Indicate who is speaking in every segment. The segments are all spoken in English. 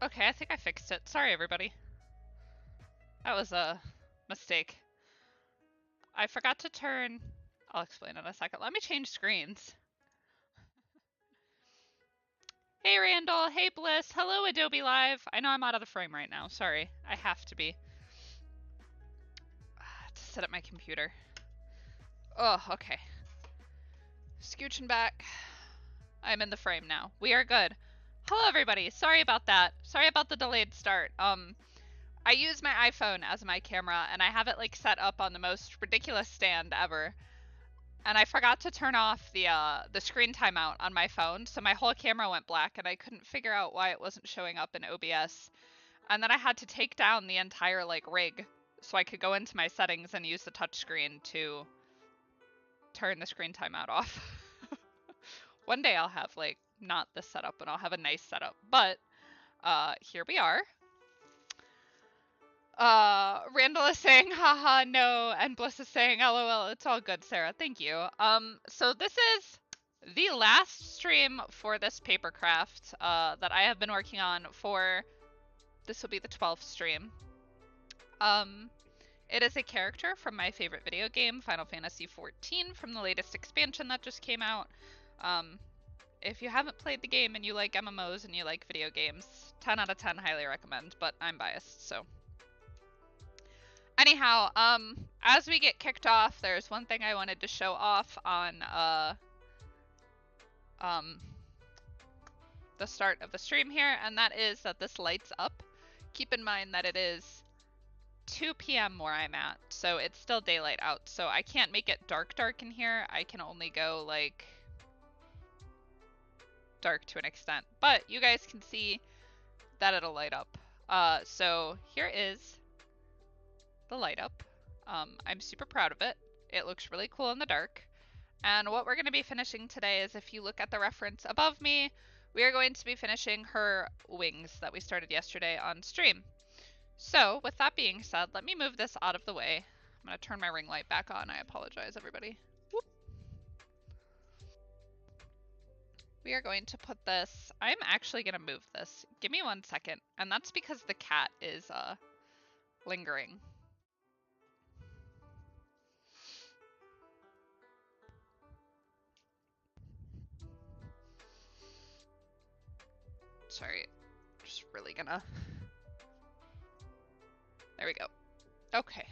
Speaker 1: Okay, I think I fixed it. Sorry, everybody. That was a mistake. I forgot to turn... I'll explain in a second. Let me change screens. Hey, Randall. Hey, Bliss. Hello, Adobe Live. I know I'm out of the frame right now. Sorry. I have to be. To set up my computer. Oh, okay. Scooching back. I'm in the frame now. We are good. Hello, everybody. Sorry about that. Sorry about the delayed start. I use my iPhone as my camera, and I have it like set up on the most ridiculous stand ever. And I forgot to turn off the screen timeout on my phone, so my whole camera went black, and I couldn't figure out why it wasn't showing up in OBS. And then I had to take down the entire like rig so I could go into my settings and use the touchscreen to turn the screen timeout off. One day I'll have like not this setup and I'll have a nice setup, but here we are. Randall is saying haha no, and Bliss is saying lol. It's all good, Sarah. Thank you. So this is the last stream for this papercraft that I have been working on for. This will be the 12th stream. It is a character from my favorite video game, Final Fantasy XIV, from the latest expansion that just came out. If you haven't played the game and you like MMOs and you like video games, 10 out of 10 highly recommend, but I'm biased, so. Anyhow, as we get kicked off, there's one thing I wanted to show off on, the start of the stream here, and that is that this lights up. Keep in mind that it is 2 p.m. where I'm at, so it's still daylight out, so I can't make it dark in here. I can only go, like, dark to an extent, but you guys can see that it'll light up. So here is the light up. I'm super proud of it. It looks really cool in the dark. And what we're going to be finishing today is, if you look at the reference above me, we are going to be finishing her wings that we started yesterday on stream. So with that being said, let me move this out of the way. I'm going to turn my ring light back on. I apologize, everybody. Whoop. We are going to put this, I'm actually going to move this. Give me 1 second. And that's because the cat is lingering. Sorry, just really gonna. There we go. Okay.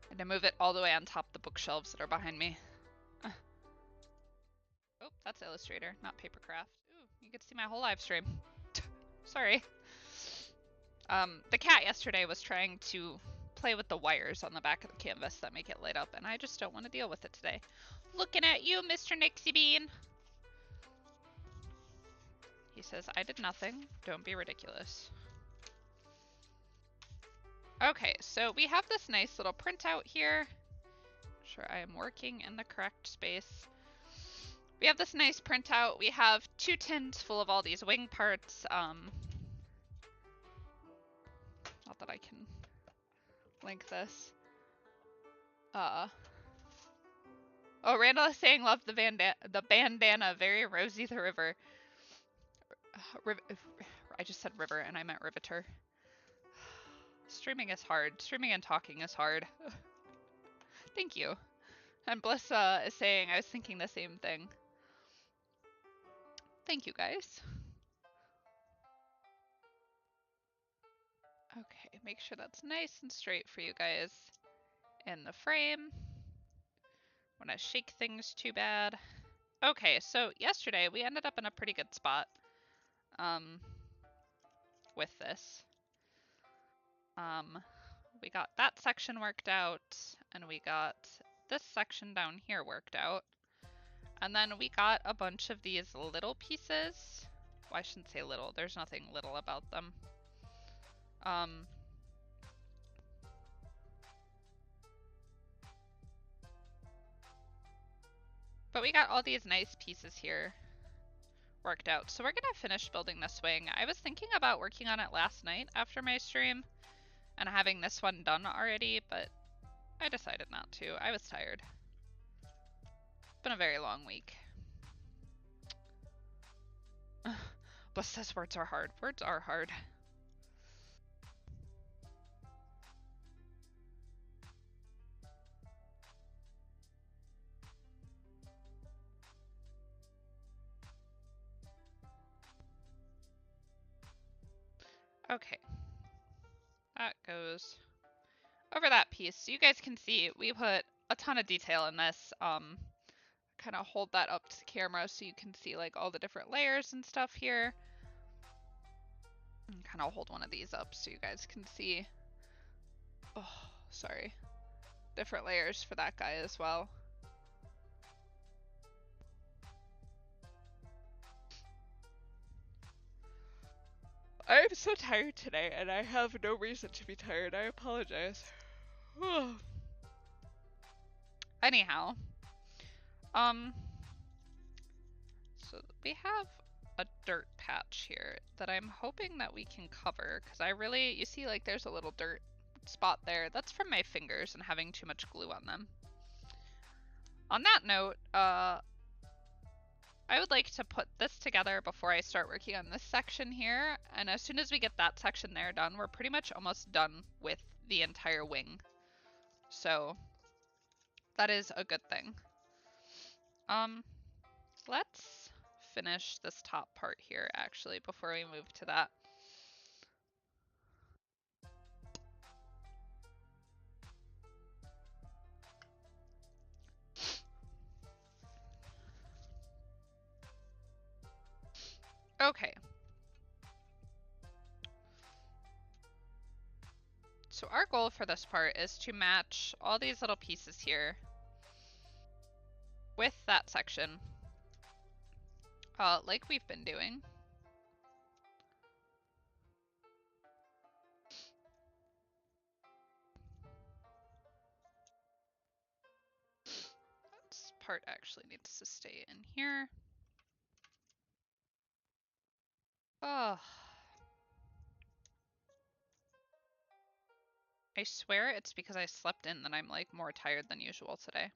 Speaker 1: And to move it all the way on top of the bookshelves that are behind me. Oh, that's Illustrator, not Papercraft. Ooh, you get to see my whole live stream. Sorry. The cat yesterday was trying to play with the wires on the back of the canvas that make it light up, and I just don't want to deal with it today. Looking at you, Mr. Nixie Bean. He says, I did nothing. Don't be ridiculous. Okay, so we have this nice little printout here. Sure I am working in the correct space. We have this nice printout. We have 2 tins full of all these wing parts. Not that I can link this. Oh, Randall is saying love the bandana, very Rosie the River. I just said river and I meant riveter. Streaming is hard. Streaming and talking is hard. Thank you. And Bliss is saying I was thinking the same thing. Thank you, guys. Okay, make sure that's nice and straight for you guys in the frame. When I shake things too bad. Okay, so yesterday we ended up in a pretty good spot with this. We got that section worked out, and we got this section down here worked out. And then we got a bunch of these little pieces. Well, I shouldn't say little, there's nothing little about them. But we got all these nice pieces here worked out. So we're gonna finish building this wing. I was thinking about working on it last night after my stream and having this one done already, but I decided not to. I was tired. It's been a very long week. But says words are hard. Words are hard. Okay. That goes over that piece. So you guys can see we put a ton of detail in this. Kind of hold that up to the camera so you can see like all the different layers and stuff here. And kind of hold one of these up so you guys can see. Oh, sorry. Different layers for that guy as well. I am so tired today, and I have no reason to be tired. I apologize. Anyhow, so we have a dirt patch here that I'm hoping that we can cover, because you see like there's a little dirt spot there. That's from my fingers and having too much glue on them. On that note, I would like to put this together before I start working on this section here, and as soon as we get that section there done, we're pretty much almost done with the entire wing. So that is a good thing. Let's finish this top part here actually before we move to that. Okay. So our goal for this part is to match all these little pieces here with that section, like we've been doing. This part actually needs to stay in here. Oh. I swear it's because I slept in that I'm like more tired than usual today.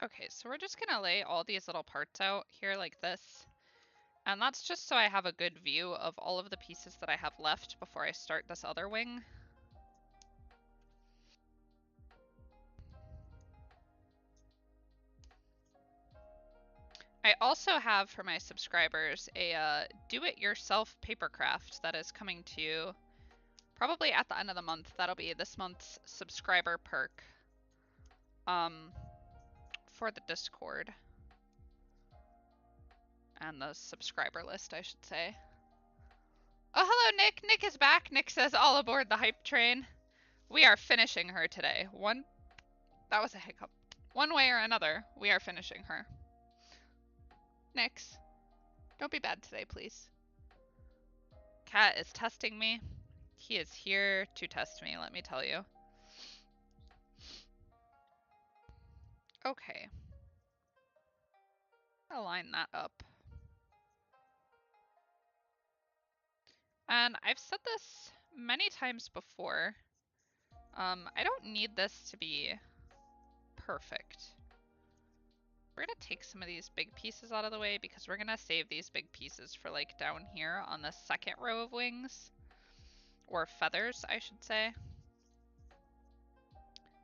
Speaker 1: Okay, so we're just gonna lay all these little parts out here like this. And that's just so I have a good view of all of the pieces that I have left before I start this other wing. I also have for my subscribers a do-it-yourself paper craft that is coming to you probably at the end of the month. That'll be this month's subscriber perk for the Discord and the subscriber list, I should say. Oh, hello, Nick. Nick is back. Nick says, all aboard the hype train. We are finishing her today. That was a hiccup. One way or another, we are finishing her. Nix, don't be bad today, please. Cat is testing me. He is here to test me, let me tell you. Okay. I'll line that up. And I've said this many times before. I don't need this to be perfect. We're gonna take some of these big pieces out of the way because we're gonna save these big pieces for like down here on the second row of wings. Or feathers, I should say.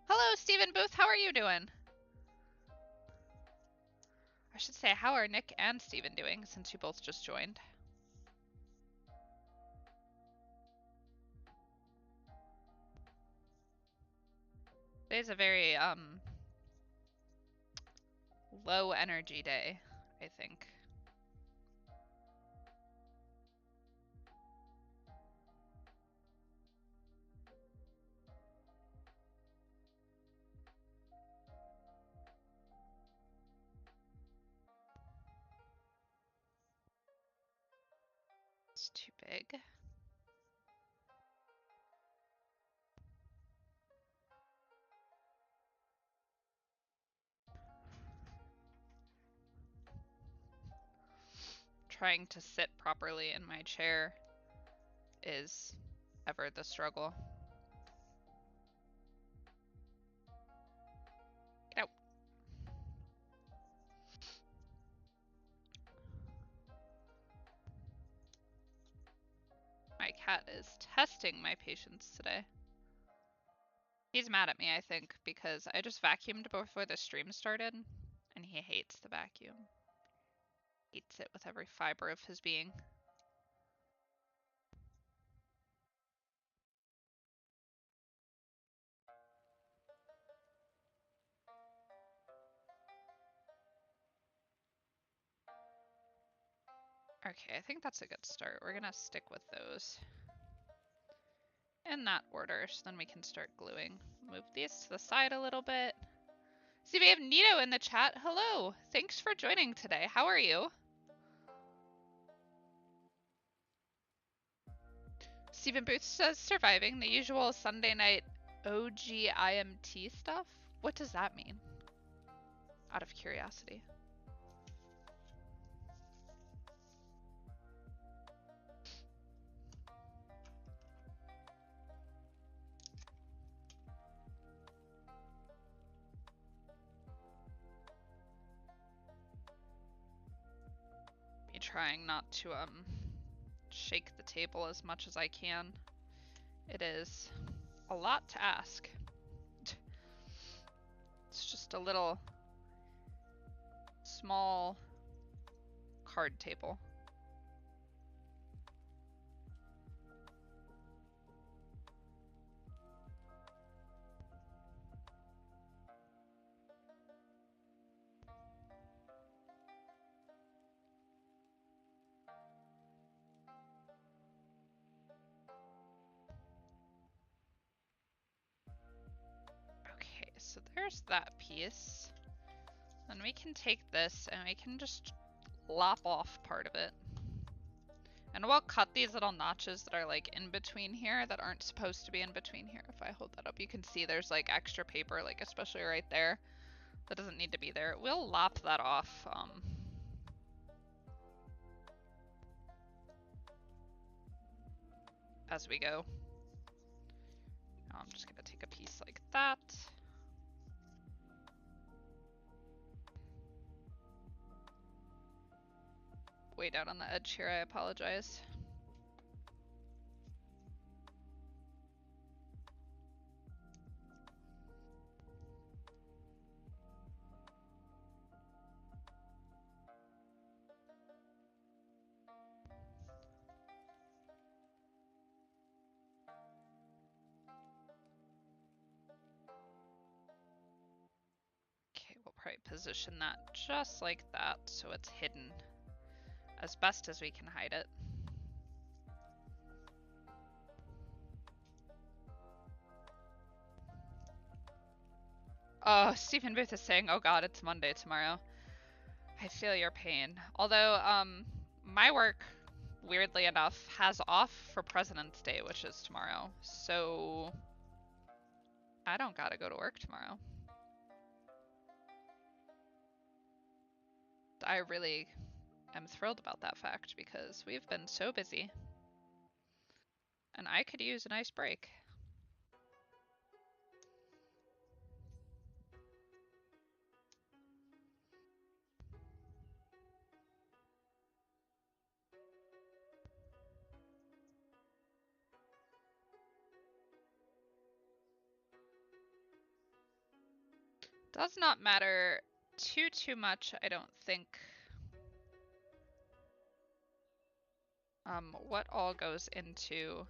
Speaker 1: Hello, Stephen Booth, how are you doing? I should say, how are Nick and Stephen doing since you both just joined? Today's a very low energy day, I think. It's too big. Trying to sit properly in my chair is ever the struggle. cat is testing my patience today. He's mad at me, I think, because I just vacuumed before the stream started, and he hates the vacuum. Hates it with every fiber of his being. Okay, I think that's a good start. We're gonna stick with those in that order, so then we can start gluing. Move these to the side a little bit. See, we have Nito in the chat. Hello! Thanks for joining today. How are you? Stephen Booth says surviving the usual Sunday night OGIMT stuff. What does that mean? Out of curiosity. Me trying not to shake the table as much as I can. It is a lot to ask. It's just a little small card table. Okay, so there's that piece. Then we can take this and we can just lop off part of it. And we'll cut these little notches that are like in between here that aren't supposed to be in between here. If I hold that up, you can see there's like extra paper, like especially right there. That doesn't need to be there. We'll lop that off. As we go. Now I'm just gonna take a piece like that. Way down on the edge here, I apologize. Okay, we'll probably position that just like that so it's hidden as best as we can hide it. Oh, Stephen Booth is saying, oh god, it's Monday tomorrow. I feel your pain. Although, my work, weirdly enough, has off for President's Day, which is tomorrow. So, I don't gotta go to work tomorrow. I really am thrilled about that fact because we've been so busy. And I could use a nice break. Does not matter too much, I don't think. What all goes into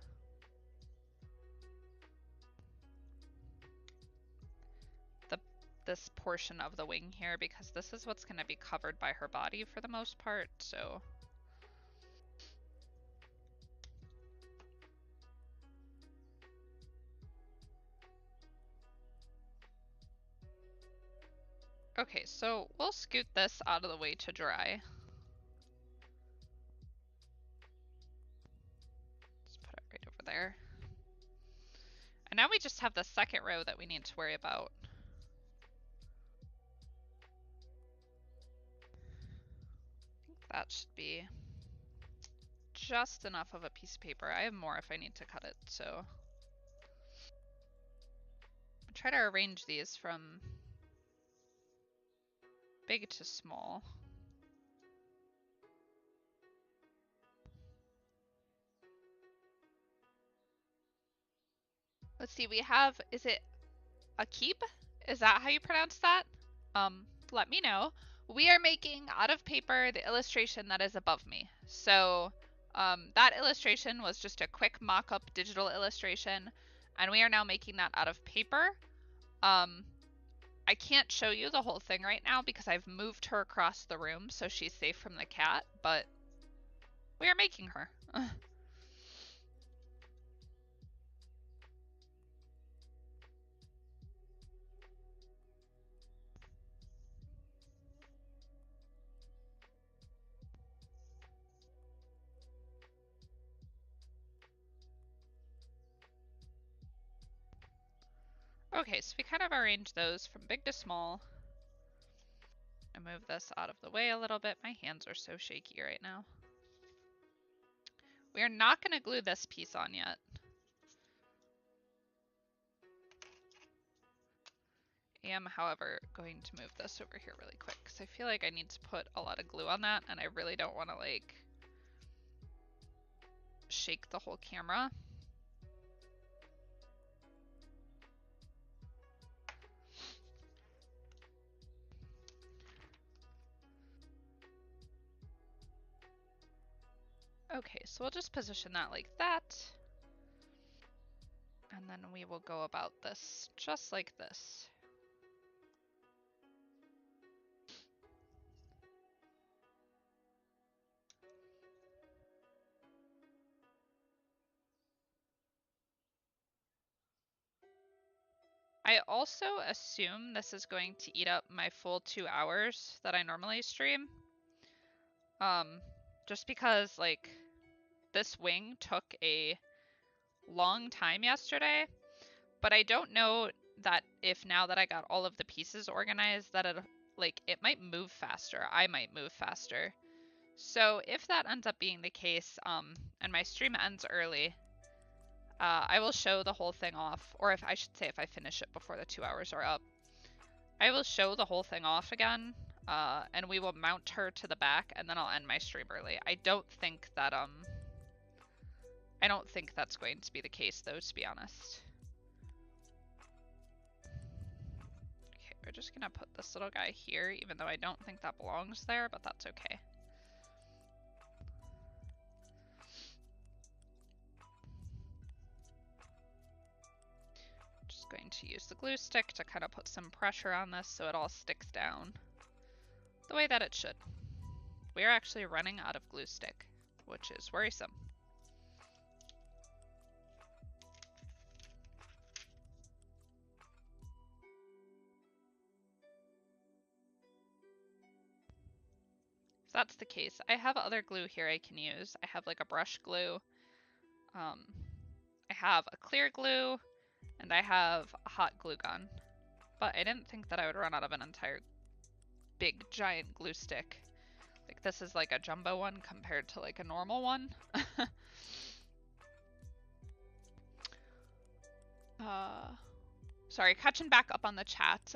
Speaker 1: this portion of the wing here, because this is what's going to be covered by her body for the most part, so. Okay, so we'll scoot this out of the way to dry. Just put it right over there. And now we just have the second row that we need to worry about. I think that should be just enough of a piece of paper. I have more if I need to cut it, so. I'll try to arrange these from big to small. Let's see, we have, is it Akib? Is that how you pronounce that? Let me know. We are making out of paper the illustration that is above me. So that illustration was just a quick mock-up digital illustration, and we are now making that out of paper. I can't show you the whole thing right now because I've moved her across the room so she's safe from the cat, but we are making her. Okay, so we kind of arrange those from big to small. I move this out of the way a little bit. My hands are so shaky right now. We are not going to glue this piece on yet. I am, however, going to move this over here really quick because I feel like I need to put a lot of glue on that, and I really don't want to like shake the whole camera. Okay, so we'll just position that like that. And then we will go about this just like this. I also assume this is going to eat up my full 2 hours that I normally stream. Just because like this wing took a long time yesterday, but I don't know that if now that I got all of the pieces organized that it might move faster. I might move faster. So if that ends up being the case, and my stream ends early, I will show the whole thing off, or if I should say if I finish it before the 2 hours are up, I will show the whole thing off again, and we will mount her to the back, and then I'll end my stream early. I don't think that's going to be the case, though, to be honest. Okay, we're just gonna put this little guy here, even though I don't think that belongs there, but that's okay. Just going to use the glue stick to kind of put some pressure on this so it all sticks down the way that it should. We are actually running out of glue stick, which is worrisome. If that's the case, I have other glue here I can use. I have like a brush glue. I have a clear glue, and I have a hot glue gun. But I didn't think that I would run out of an entire big giant glue stick. Like this is like a jumbo one compared to like a normal one. Sorry, catching back up on the chat.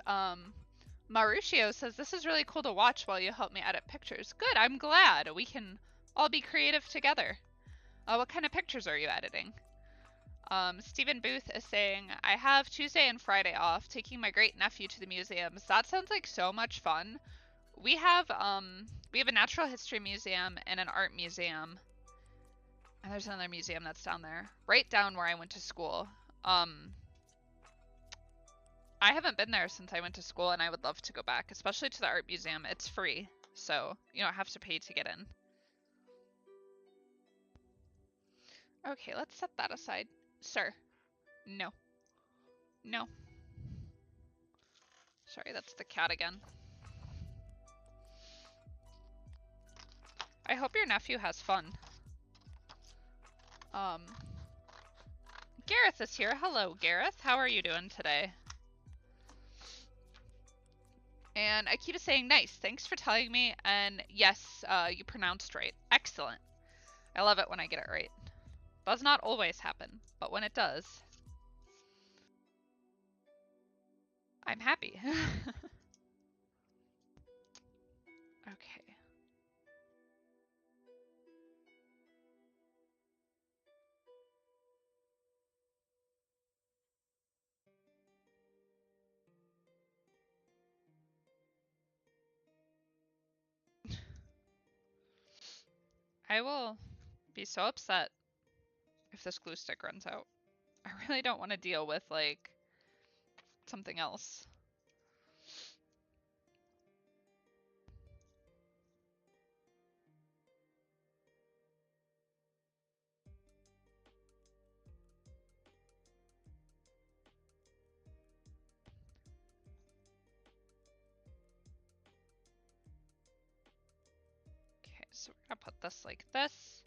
Speaker 1: Mauricio says, this is really cool to watch while you help me edit pictures. Good, I'm glad. We can all be creative together. What kind of pictures are you editing? Stephen Booth is saying, I have Tuesday and Friday off, taking my great nephew to the museums. That sounds like so much fun. We have a natural history museum and an art museum. And there's another museum that's down there, right down where I went to school. I haven't been there since I went to school, and I would love to go back, especially to the art museum. It's free, so you don't have to pay to get in. Okay, let's set that aside. Sir. No. No. Sorry, that's the cat again. I hope your nephew has fun. Gareth is here. Hello, Gareth. How are you doing today? And I keep saying nice. Thanks for telling me. And yes, you pronounced right. Excellent. I love it when I get it right. Does not always happen, but when it does, I'm happy. Okay. I will be so upset if this glue stick runs out. I really don't want to deal with, like, something else. Okay, so we're gonna put this like this.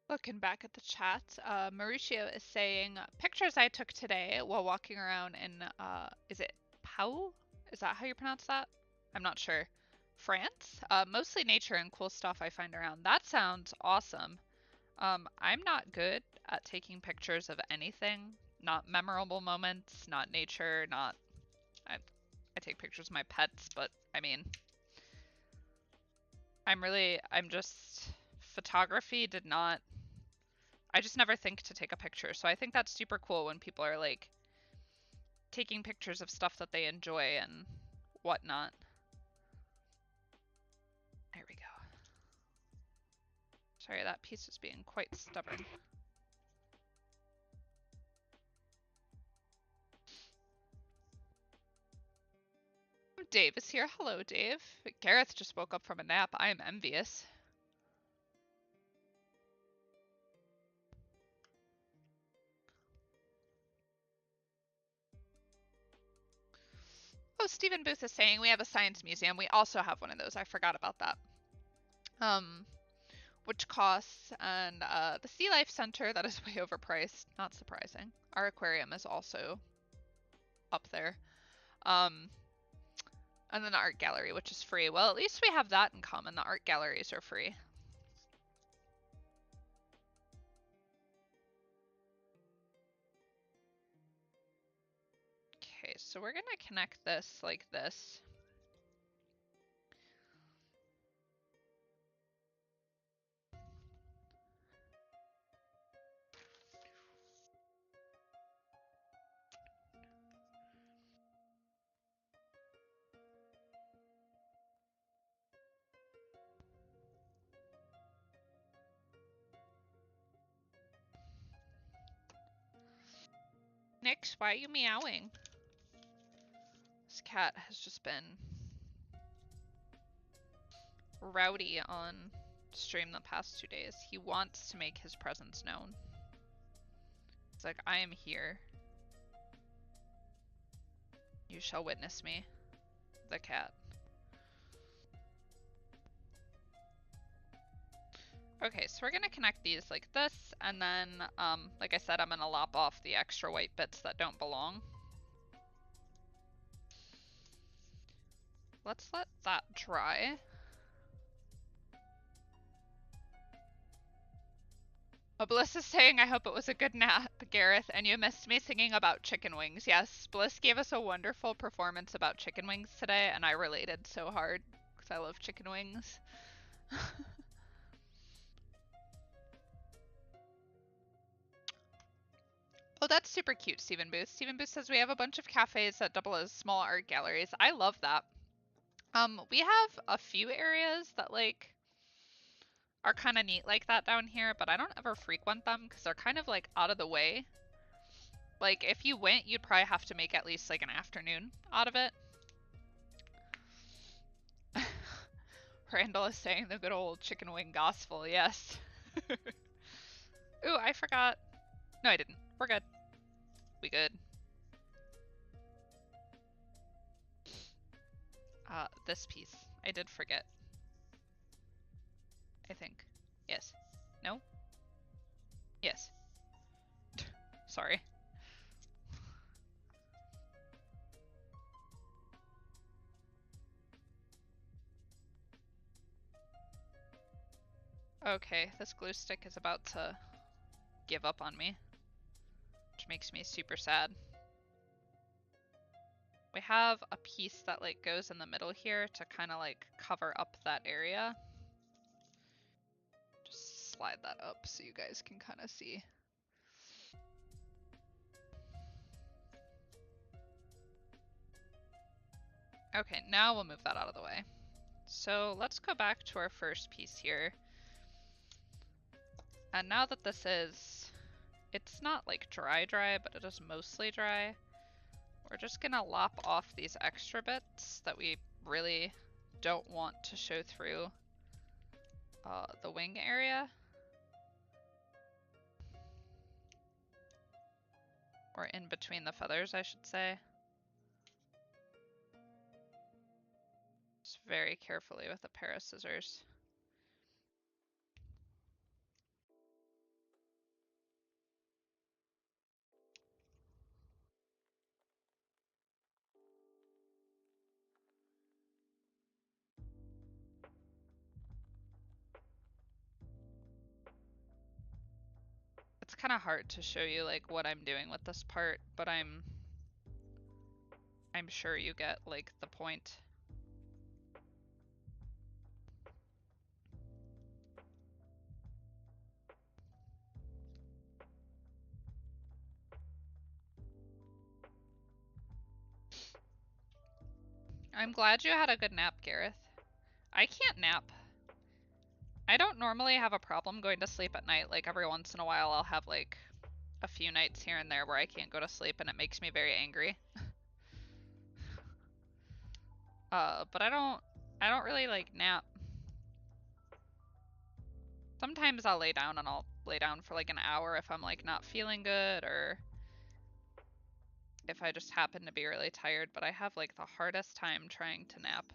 Speaker 1: Looking back at the chat, Mauricio is saying, pictures I took today while walking around in, is it Pau? Is that how you pronounce that? I'm not sure. France? Mostly nature and cool stuff I find around. That sounds awesome. I'm not good at taking pictures of anything. Not memorable moments, not nature, not... I take pictures of my pets, but, I mean... I'm just... Photography did not... I just never think to take a picture. So I think that's super cool when people are like taking pictures of stuff that they enjoy and whatnot. There we go. Sorry, that piece is being quite stubborn. Dave is here. Hello, Dave. Gareth just woke up from a nap. I am envious. Oh, Stephen Booth is saying we have a science museum. We also have one of those. I forgot about that. Which costs, and the Sea Life Center, that is way overpriced. Not surprising. Our aquarium is also up there. And then the art gallery, which is free. Well, at least we have that in common. The art galleries are free. Okay, so we're gonna connect this like this. Nix, why are you meowing? This cat has just been rowdy on stream the past 2 days. He wants to make his presence known. It's like, I am here. You shall witness me. The cat. Okay, so we're gonna connect these like this, and then, like I said, I'm gonna lop off the extra white bits that don't belong. Let's let that dry. Bliss is saying, I hope it was a good nap, Gareth, and you missed me singing about chicken wings. Yes, Bliss gave us a wonderful performance about chicken wings today, and I related so hard, because I love chicken wings. Oh, that's super cute, Stephen Booth. Stephen Booth says we have a bunch of cafes that double as small art galleries. I love that. We have a few areas that, like, are kind of neat like that down here, but I don't ever frequent them because they're kind of, like, out of the way. Like, if you went, you'd probably have to make at least, like, an afternoon out of it. Randall is saying the good old chicken wing gospel, yes. Ooh, I forgot. No, I didn't. We're good. We good. This piece. I did forget. I think. Yes. No? Yes. Sorry. Okay, this glue stick is about to give up on me, which makes me super sad. We have a piece that like goes in the middle here to kind of like cover up that area. Just slide that up so you guys can kind of see. Okay, now we'll move that out of the way. So let's go back to our first piece here. And now that this is, it's not like dry, but it is mostly dry. We're just gonna lop off these extra bits that we really don't want to show through the wing area. Or in between the feathers, I should say. Just very carefully with a pair of scissors. It's kind of hard to show you like what I'm doing with this part, but I'm sure you get like the point. I'm glad you had a good nap, Gareth. I can't nap. I don't normally have a problem going to sleep at night. Like every once in a while I'll have like a few nights here and there where I can't go to sleep and it makes me very angry. But I don't really like nap. Sometimes I'll lay down and I'll lay down for like an hour if I'm like not feeling good or if I just happen to be really tired, but I have like the hardest time trying to nap.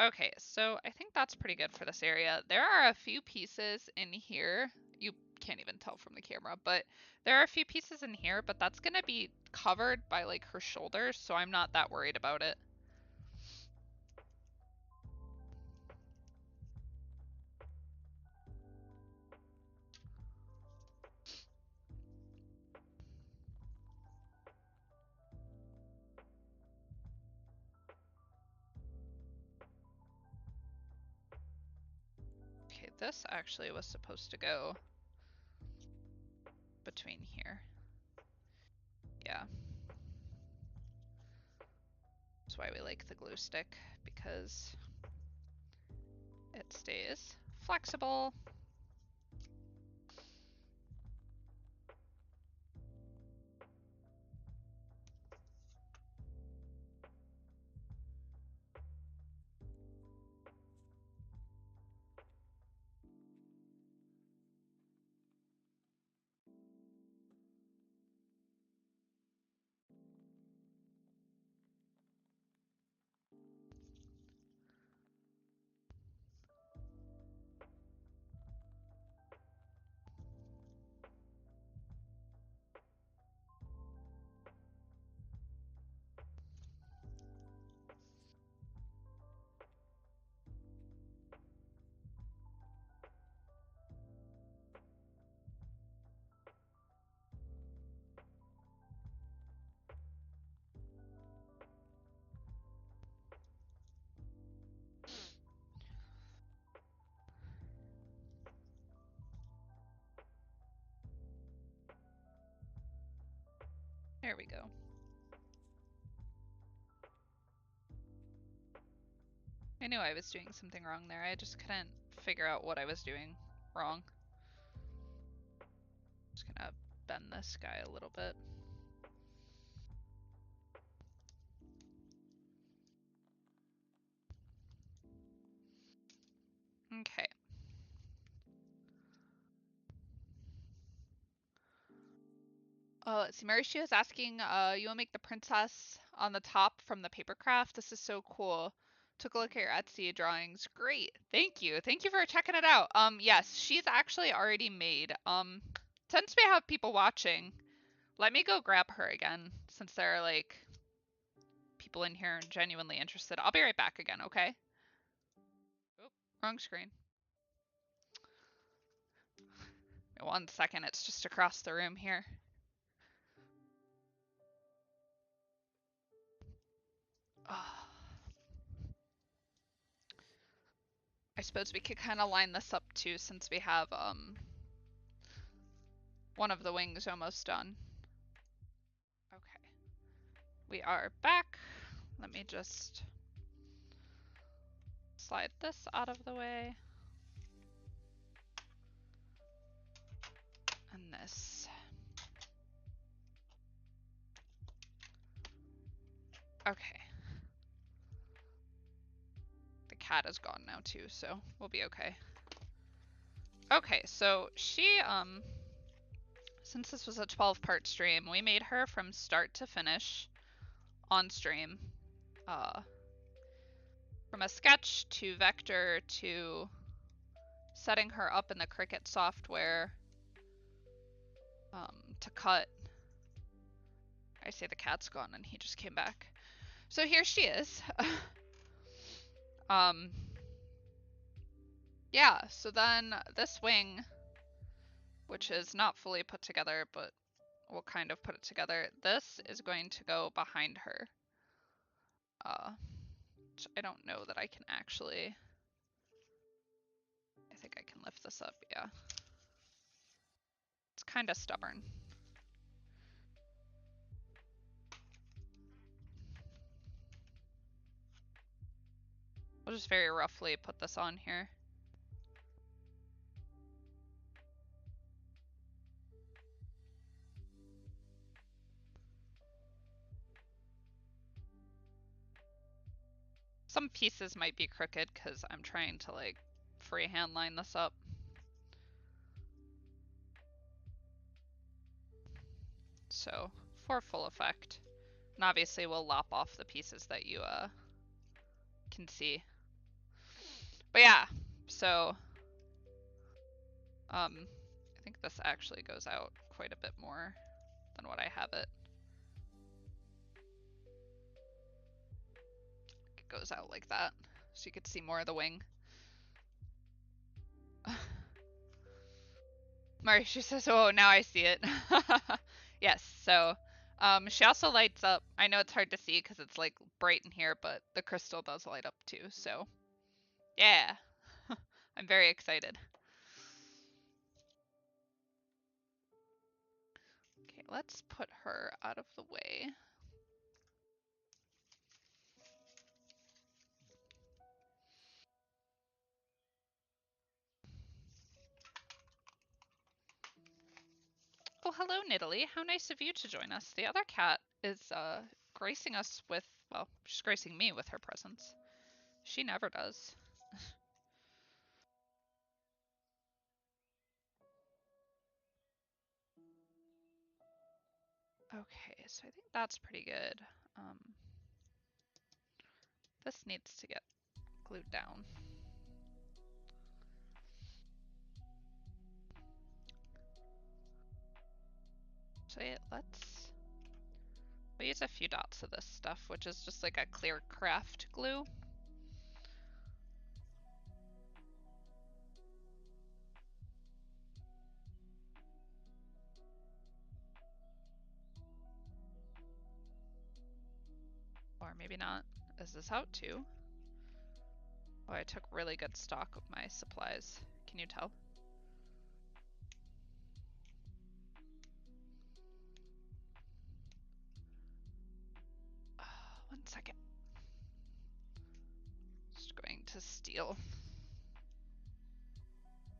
Speaker 1: Okay, so I think that's pretty good for this area. There are a few pieces in here. You can't even tell from the camera, but there are a few pieces in here, but that's gonna be covered by like her shoulders, so I'm not that worried about it. Okay, this actually was supposed to go between here. Yeah. That's why we like the glue stick, because it stays flexible. There we go. I knew I was doing something wrong there. I just couldn't figure out what I was doing wrong. Just gonna bend this guy a little bit. Okay. let's see. Mary, she was asking, you will make the princess on the top from the paper craft. This is so cool. Took a look at your Etsy drawings. Great. Thank you. Thank you for checking it out. Yes, she's actually already made. Since we have people watching, let me go grab her again, since there are, like, people in here genuinely interested. I'll be right back again, okay? Oh, wrong screen. 1 second, it's just across the room here. Oh. I suppose we could kind of line this up too, since we have one of the wings almost done. Okay. We are back. Let me just slide this out of the way. And this. Okay. The cat is gone now too, so we'll be okay. Okay, so she, since this was a 12-part stream, we made her from start to finish on stream. From a sketch to vector to setting her up in the Cricut software to cut. I say the cat's gone and he just came back. So here she is. Yeah, so then this wing, which is not fully put together, but we'll kind of put it together. This is going to go behind her. Which I don't know that I can actually. I think I can lift this up, yeah. It's kind of stubborn. We'll just very roughly put this on here. Some pieces might be crooked because I'm trying to like freehand line this up. So for full effect. And obviously we'll lop off the pieces that you can see. But yeah, so I think this actually goes out quite a bit more than what I have it. It goes out like that, so you could see more of the wing. Marisha says, oh, now I see it. Yes, so she also lights up. I know it's hard to see because it's like bright in here, but the crystal does light up too, so yeah. I'm very excited. Okay, let's put her out of the way. Oh, hello, Nidalee. How nice of you to join us. The other cat is gracing us with, well, she's gracing me with her presence. She never does. Okay, so I think that's pretty good. This needs to get glued down. So yeah, we'll use a few dots of this stuff, which is just like a clear craft glue. Or maybe not. Is this out too? Oh, I took really good stock of my supplies. Can you tell? One second. Just going to steal.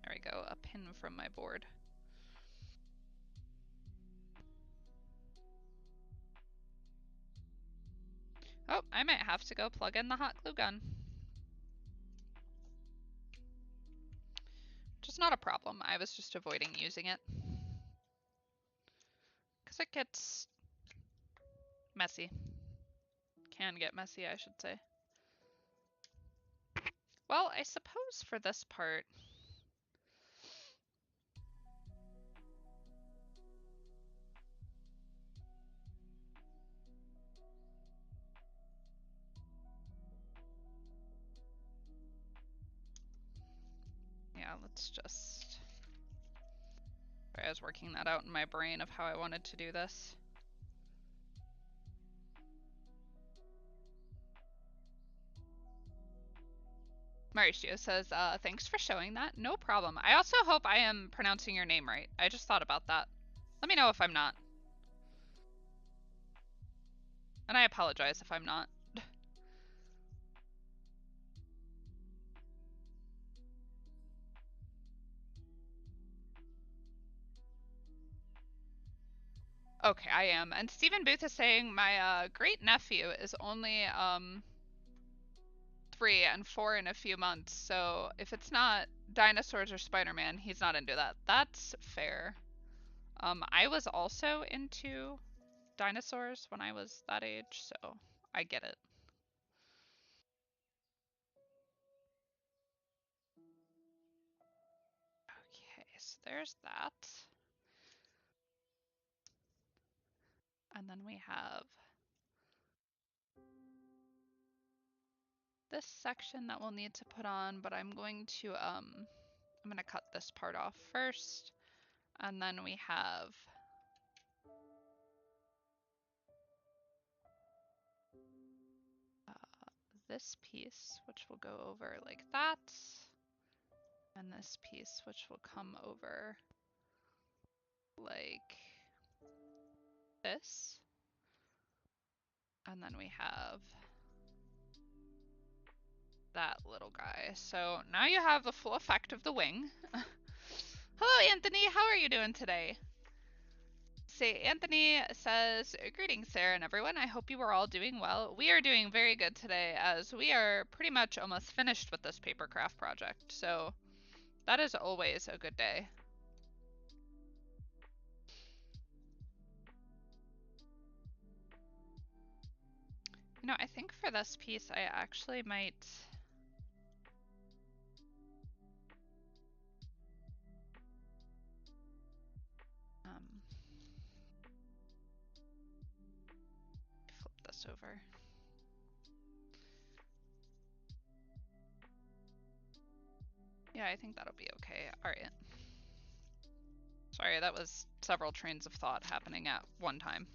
Speaker 1: There we go, a pin from my board. Oh, I might have to go plug in the hot glue gun. Which is not a problem, I was just avoiding using it. Because it gets messy. Can get messy, I should say. Well, I suppose for this part... Yeah, let's just... I was working that out in my brain of how I wanted to do this. Mauricio says, thanks for showing that. No problem. I also hope I am pronouncing your name right. I just thought about that. Let me know if I'm not. And I apologize if I'm not. Okay, I am. And Stephen Booth is saying my great nephew is only 3 and 4 in a few months. So if it's not dinosaurs or Spider-Man, he's not into that. That's fair. I was also into dinosaurs when I was that age, so I get it. Okay, so there's that. And then we have this section that we'll need to put on, but I'm going to cut this part off first. And then we have this piece, which will go over like that. And this piece, which will come over like this. And then we have that little guy. So now you have the full effect of the wing. Hello, Anthony. How are you doing today? Anthony says, greetings, Sarah and everyone. I hope you are all doing well. We are doing very good today, as we are pretty much almost finished with this paper craft project. So that is always a good day. You know, I think for this piece, I actually might... flip this over. Yeah, I think that'll be okay. All right. Sorry, that was several trains of thought happening at one time.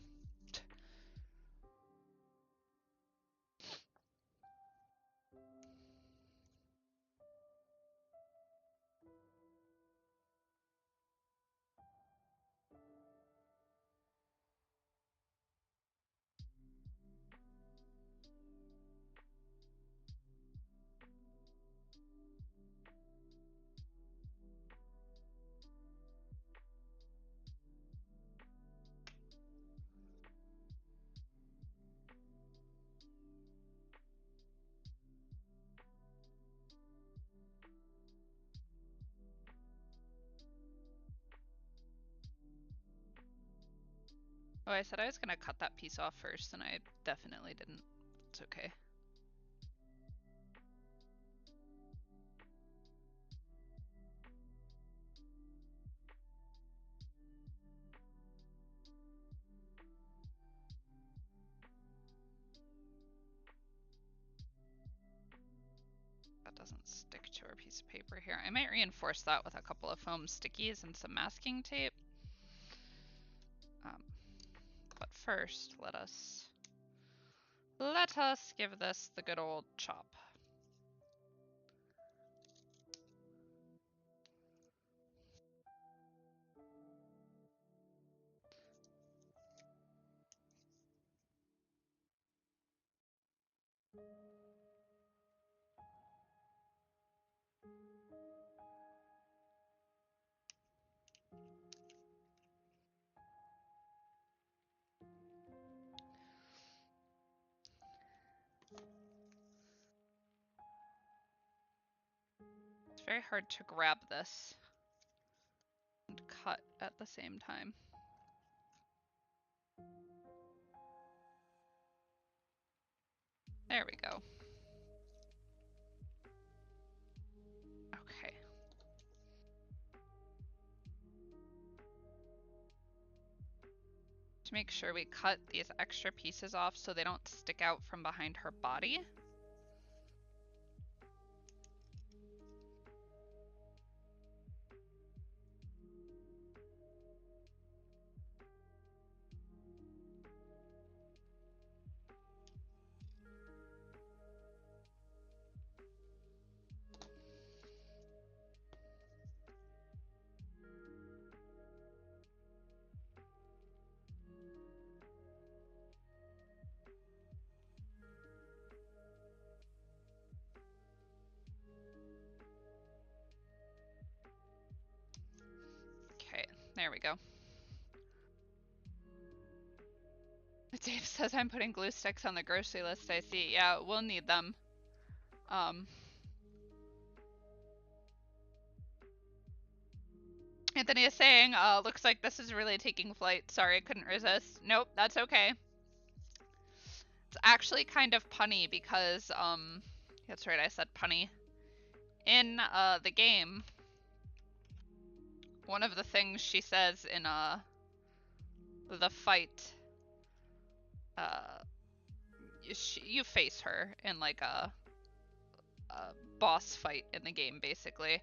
Speaker 1: Oh, I said I was gonna cut that piece off first, and I definitely didn't. It's okay. That doesn't stick to our piece of paper here. I might reinforce that with a couple of foam stickies and some masking tape. But first, let us give this the good old chop. It's very hard to grab this and cut at the same time. There we go. Okay. To make sure we cut these extra pieces off so they don't stick out from behind her body. Okay, there we go. Dave says I'm putting glue sticks on the grocery list. I see. Yeah, we'll need them. Anthony is saying, looks like this is really taking flight. Sorry, I couldn't resist. Nope, that's okay. It's actually kind of punny because, that's right, I said punny. In, the game, one of the things she says in, the fight, you face her in, like, a boss fight in the game, basically.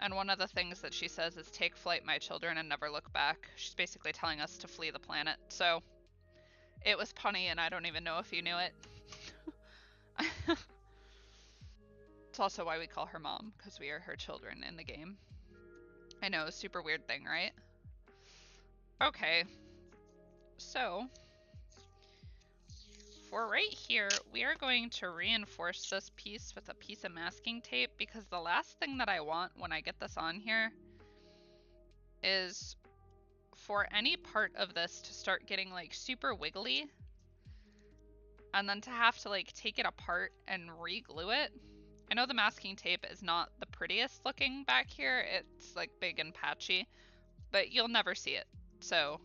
Speaker 1: And one of the things that she says is, "Take flight, my children, and never look back." She's basically telling us to flee the planet. So, it was punny, and I don't even know if you knew it. It's also why we call her mom, because we are her children in the game. I know, super weird thing, right? Okay. So, for right here, we are going to reinforce this piece with a piece of masking tape, because the last thing that I want when I get this on here is for any part of this to start getting like super wiggly and then to have to like take it apart and re-glue it. I know the masking tape is not the prettiest looking back here. It's like big and patchy, but you'll never see it. So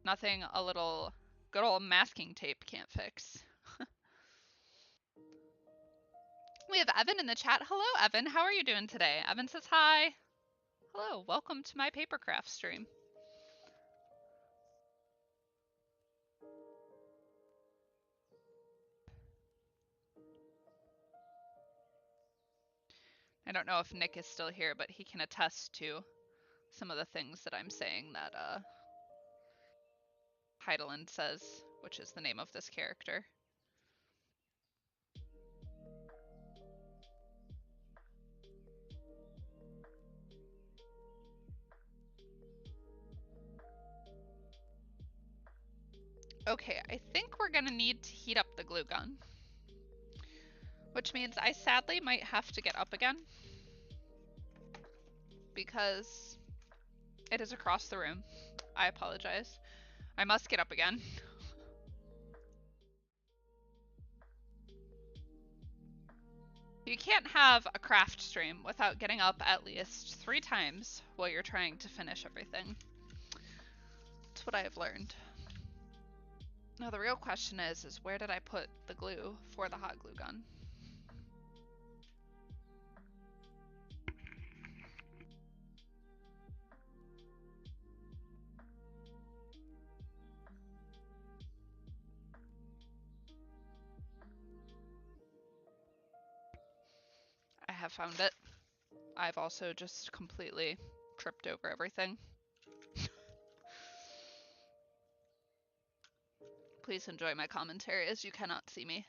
Speaker 1: nothing a little good old masking tape can't fix. We have Evan in the chat. Hello, Evan. How are you doing today? Evan says hi. Hello, welcome to my papercraft stream. I don't know if Nick is still here, but he can attest to some of the things that I'm saying that Hydaelyn says, which is the name of this character. Okay, I think we're gonna need to heat up the glue gun, which means I sadly might have to get up again because it is across the room. I apologize. I must get up again. You can't have a craft stream without getting up at least 3 times while you're trying to finish everything. That's what I have learned. Now the real question is where did I put the glue for the hot glue gun? I have found it. I've also just completely tripped over everything. Please enjoy my commentary as you cannot see me.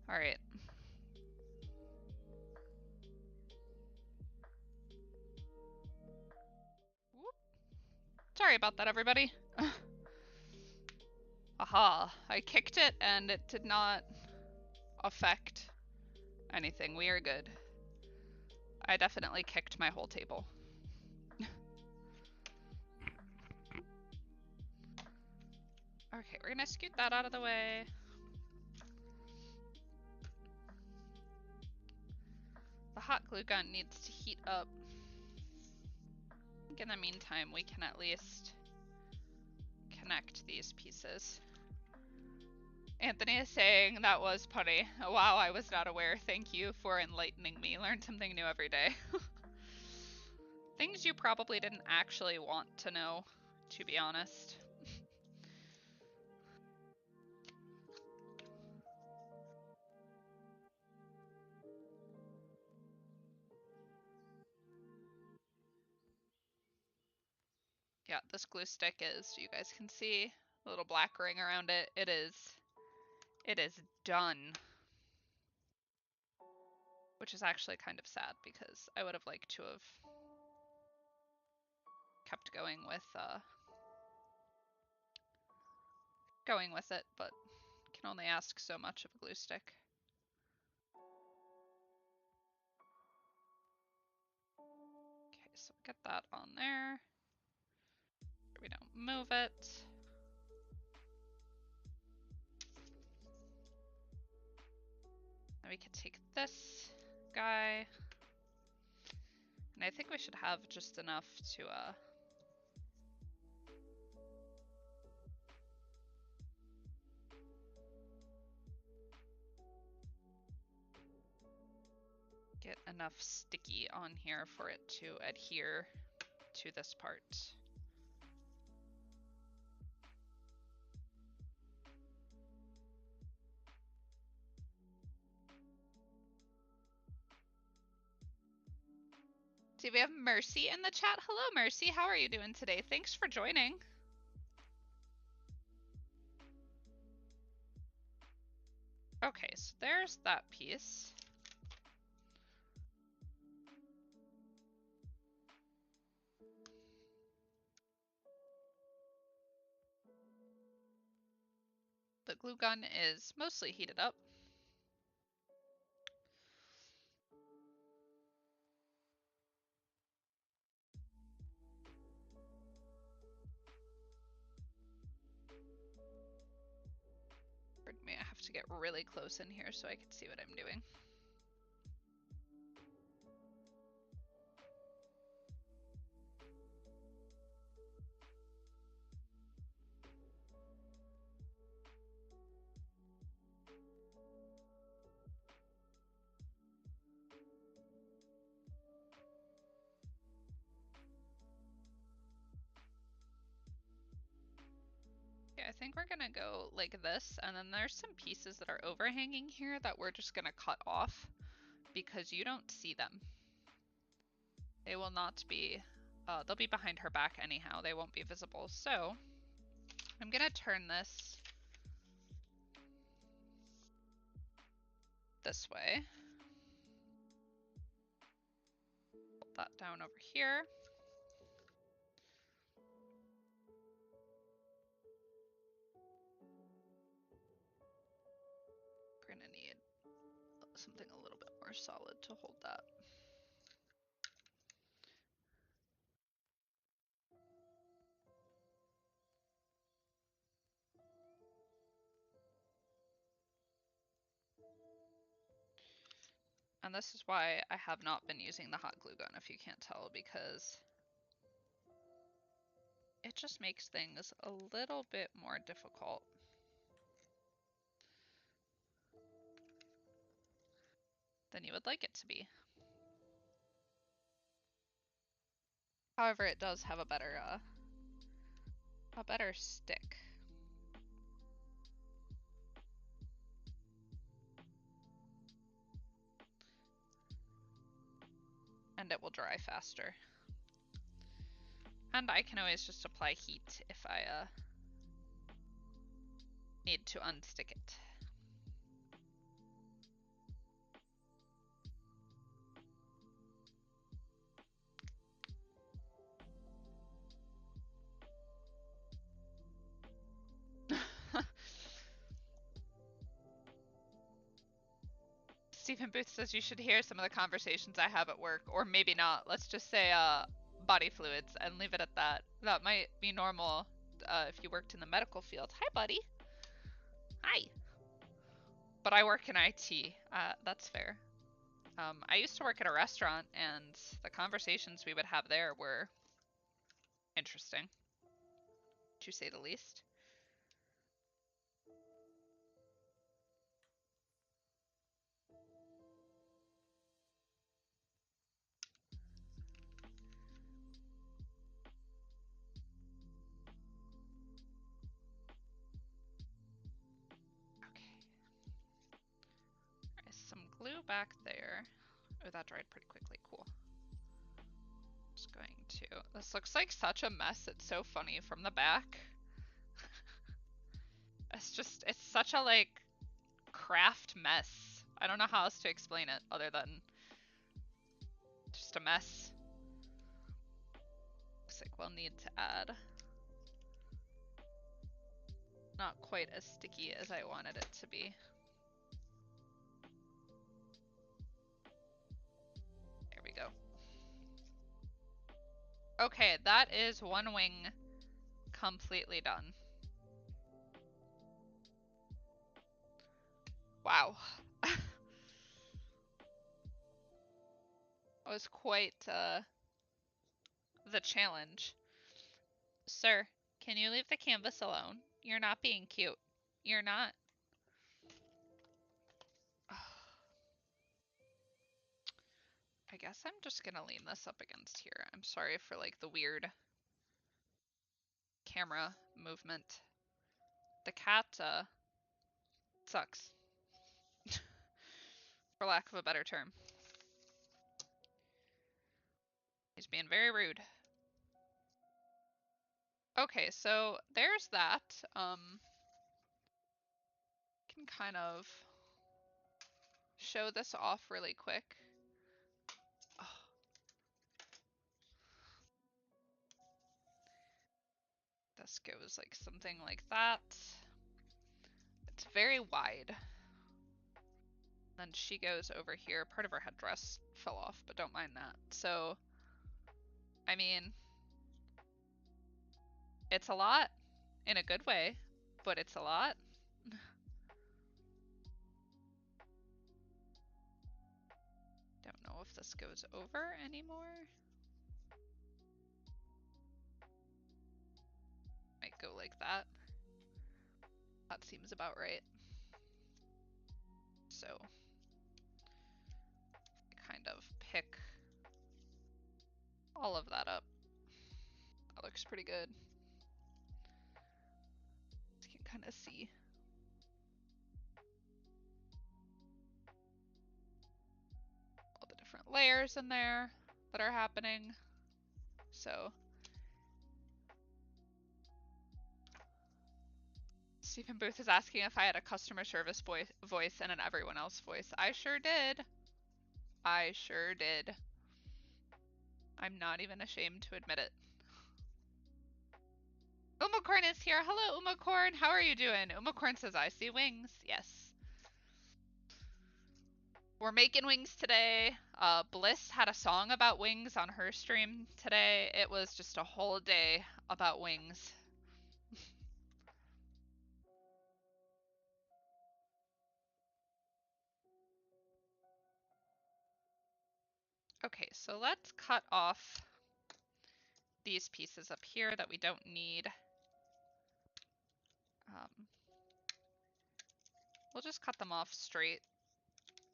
Speaker 1: Alright. Sorry about that, everybody. Aha, I kicked it and it did not affect anything. We are good. I definitely kicked my whole table. Okay, we're gonna scoot that out of the way. The the hot glue gun needs to heat up. I think in the meantime, we can at least connect these pieces. Anthony is saying that was punny. Wow, I was not aware. Thank you for enlightening me. Learn something new every day. Things you probably didn't actually want to know, to be honest. Yeah, this glue stick is, you guys can see a little black ring around it. It is done. Which is actually kind of sad because I would have liked to have kept going with it, but can only ask so much of a glue stick. Okay, so get that on there. We don't move it. Then we could take this guy. And I think we should have just enough to get enough sticky on here for it to adhere to this part. See, we have Mercy in the chat. Hello, Mercy. How are you doing today? Thanks for joining. Okay, so there's that piece. The glue gun is mostly heated up. Pardon me, I have to get really close in here so I can see what I'm doing. I think we're gonna go like this, and then there's some pieces that are overhanging here that we're just gonna cut off because you don't see them. They will not be, they'll be behind her back anyhow. They won't be visible. So I'm gonna turn this way. Put that down over here. We're gonna need something a little bit more solid to hold that. And this is why I have not been using the hot glue gun, if you can't tell, because it just makes things a little bit more difficult. Than you would like it to be. However, it does have a better stick. And it will dry faster. And I can always just apply heat if I need to unstick it. Stephen Booth says you should hear some of the conversations I have at work, or maybe not. Let's just say body fluids and leave it at that. That might be normal if you worked in the medical field. Hi, buddy. Hi. But I work in IT. That's fair. I used to work at a restaurant, and the conversations we would have there were interesting, to say the least. Okay. There's some glue back there. Oh, that dried pretty quickly. Cool. Just going to... This looks like such a mess. It's so funny from the back. It's such a, like, craft mess. I don't know how else to explain it other than just a mess. Looks like we'll need to add... Not quite as sticky as I wanted it to be. There we go. Okay, that is one wing completely done. Wow. That was quite the challenge. Sir, can you leave the canvas alone? You're not being cute. You're not. I guess I'm just gonna lean this up against here. I'm sorry for like the weird camera movement. The cat sucks. For lack of a better term. He's being very rude. Okay, so there's that. Can kind of show this off really quick. Oh. This goes like something like that. It's very wide. Then she goes over here. Part of her headdress fell off, but don't mind that. So, I mean, it's a lot in a good way, but it's a lot. Don't know if this goes over anymore. Might go like that. That seems about right. So, kind of pick all of that up. That looks pretty good. You can kind of see. All the different layers in there that are happening. So, Stephen Booth is asking if I had a customer service voice and an everyone else voice. I sure did. I sure did. I'm not even ashamed to admit it. Umacorn is here. Hello, Umacorn. How are you doing? Umacorn says, I see wings. Yes. We're making wings today. Bliss had a song about wings on her stream today. It was just a whole day about wings. Okay, so let's cut off these pieces up here that we don't need. We'll just cut them off straight.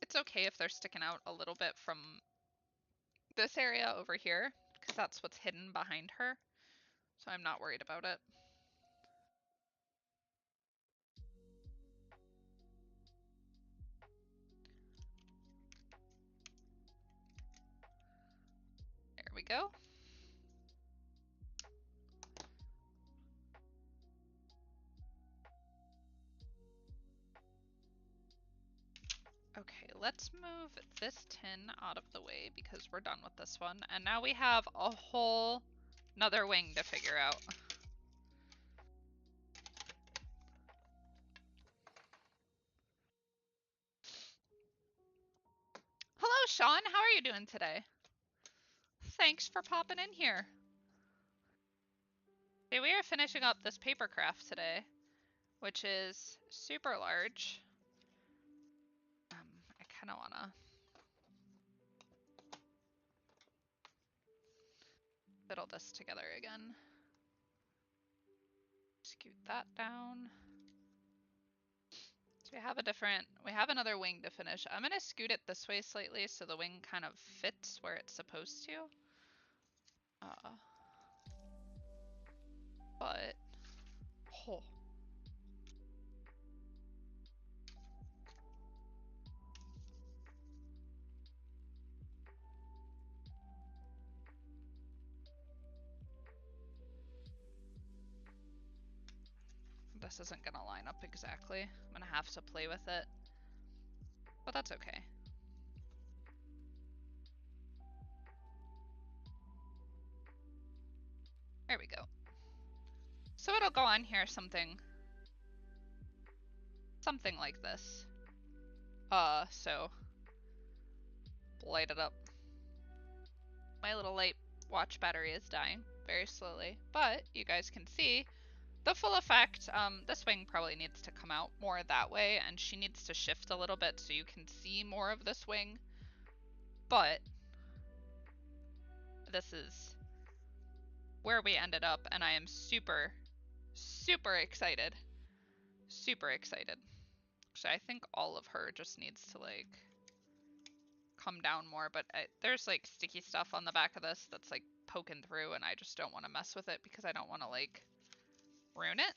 Speaker 1: It's okay if they're sticking out a little bit from this area over here, because that's what's hidden behind her. So I'm not worried about it. There we go. Okay, let's move this tin out of the way because we're done with this one. And now we have a whole another wing to figure out. Hello, Sean. How are you doing today? Thanks for popping in here. Okay, we are finishing up this paper craft today, which is super large. I kind of want to fiddle this together again. Scoot that down. So we have another wing to finish. I'm gonna scoot it this way slightly so the wing kind of fits where it's supposed to. But, oh. This isn't gonna line up exactly. I'm gonna have to play with it. But that's okay. There we go. So it'll go on here something like this. So light it up. My little light watch battery is dying very slowly, but you guys can see the full effect. This wing probably needs to come out more that way, and she needs to shift a little bit so you can see more of this wing. But this is where we ended up, and I am super, super excited. Super excited. Actually, I think all of her just needs to, like, come down more, but there's, like, sticky stuff on the back of this that's, like, poking through, and I just don't want to mess with it because I don't want to, like, ruin it.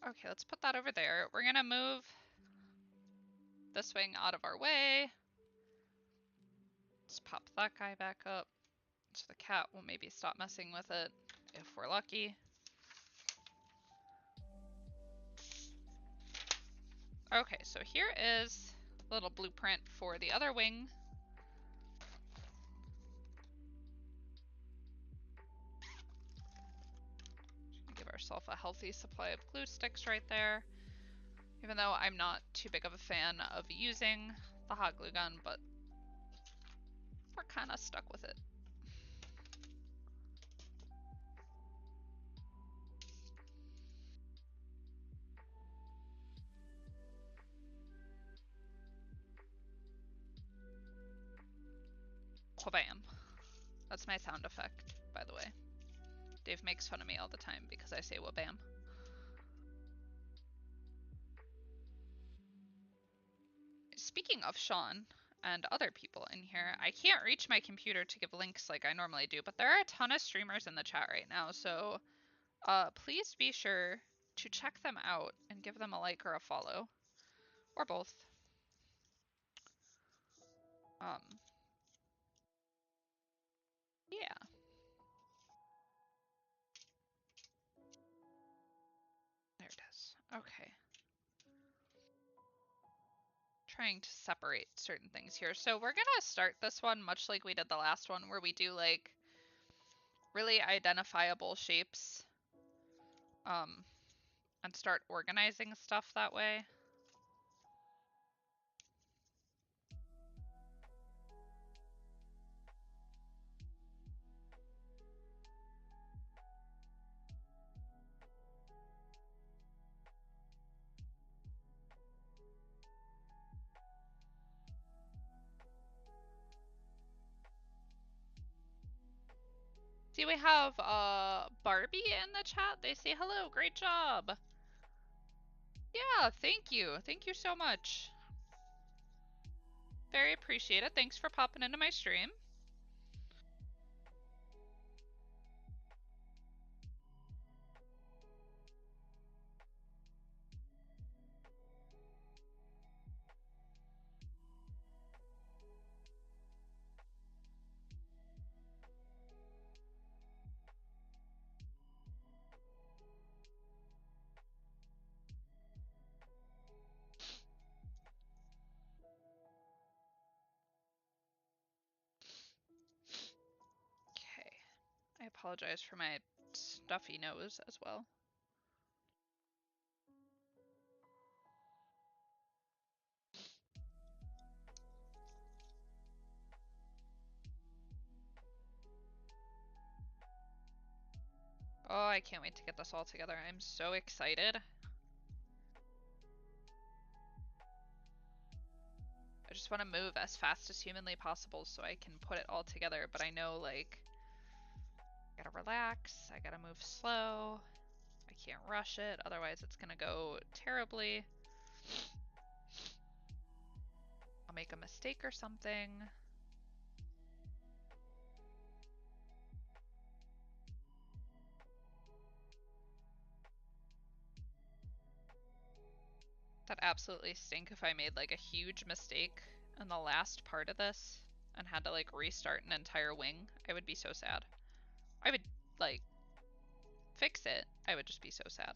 Speaker 1: Okay, let's put that over there. We're gonna move this wing out of our way. Let's pop that guy back up so the cat will maybe stop messing with it if we're lucky. Okay, so here is a little blueprint for the other wing. Give ourselves a healthy supply of glue sticks right there. Even though I'm not too big of a fan of using the hot glue gun, but we're kind of stuck with it. Wha-bam. That's my sound effect, by the way. Dave makes fun of me all the time because I say wha-bam. Speaking of Sean and other people in here, I can't reach my computer to give links like I normally do, but there are a ton of streamers in the chat right now, so please be sure to check them out and give them a like or a follow, or both. Yeah. There it is. Okay. Trying to separate certain things here. So we're gonna start this one much like we did the last one, where we do like really identifiable shapes and start organizing stuff that way. See, we have Barbie in the chat. They say hello, great job. Yeah, thank you. Thank you so much. Very appreciated. Thanks for popping into my stream. Okay. I apologize for my stuffy nose as well. Oh, I can't wait to get this all together. I'm so excited. I just want to move as fast as humanly possible so I can put it all together, but I know, like, I gotta relax, I gotta move slow, I can't rush it, otherwise it's gonna go terribly. I'll make a mistake or something. That'd absolutely stink if I made like a huge mistake in the last part of this and had to like restart an entire wing. I would be so sad. I would like fix it. I would just be so sad.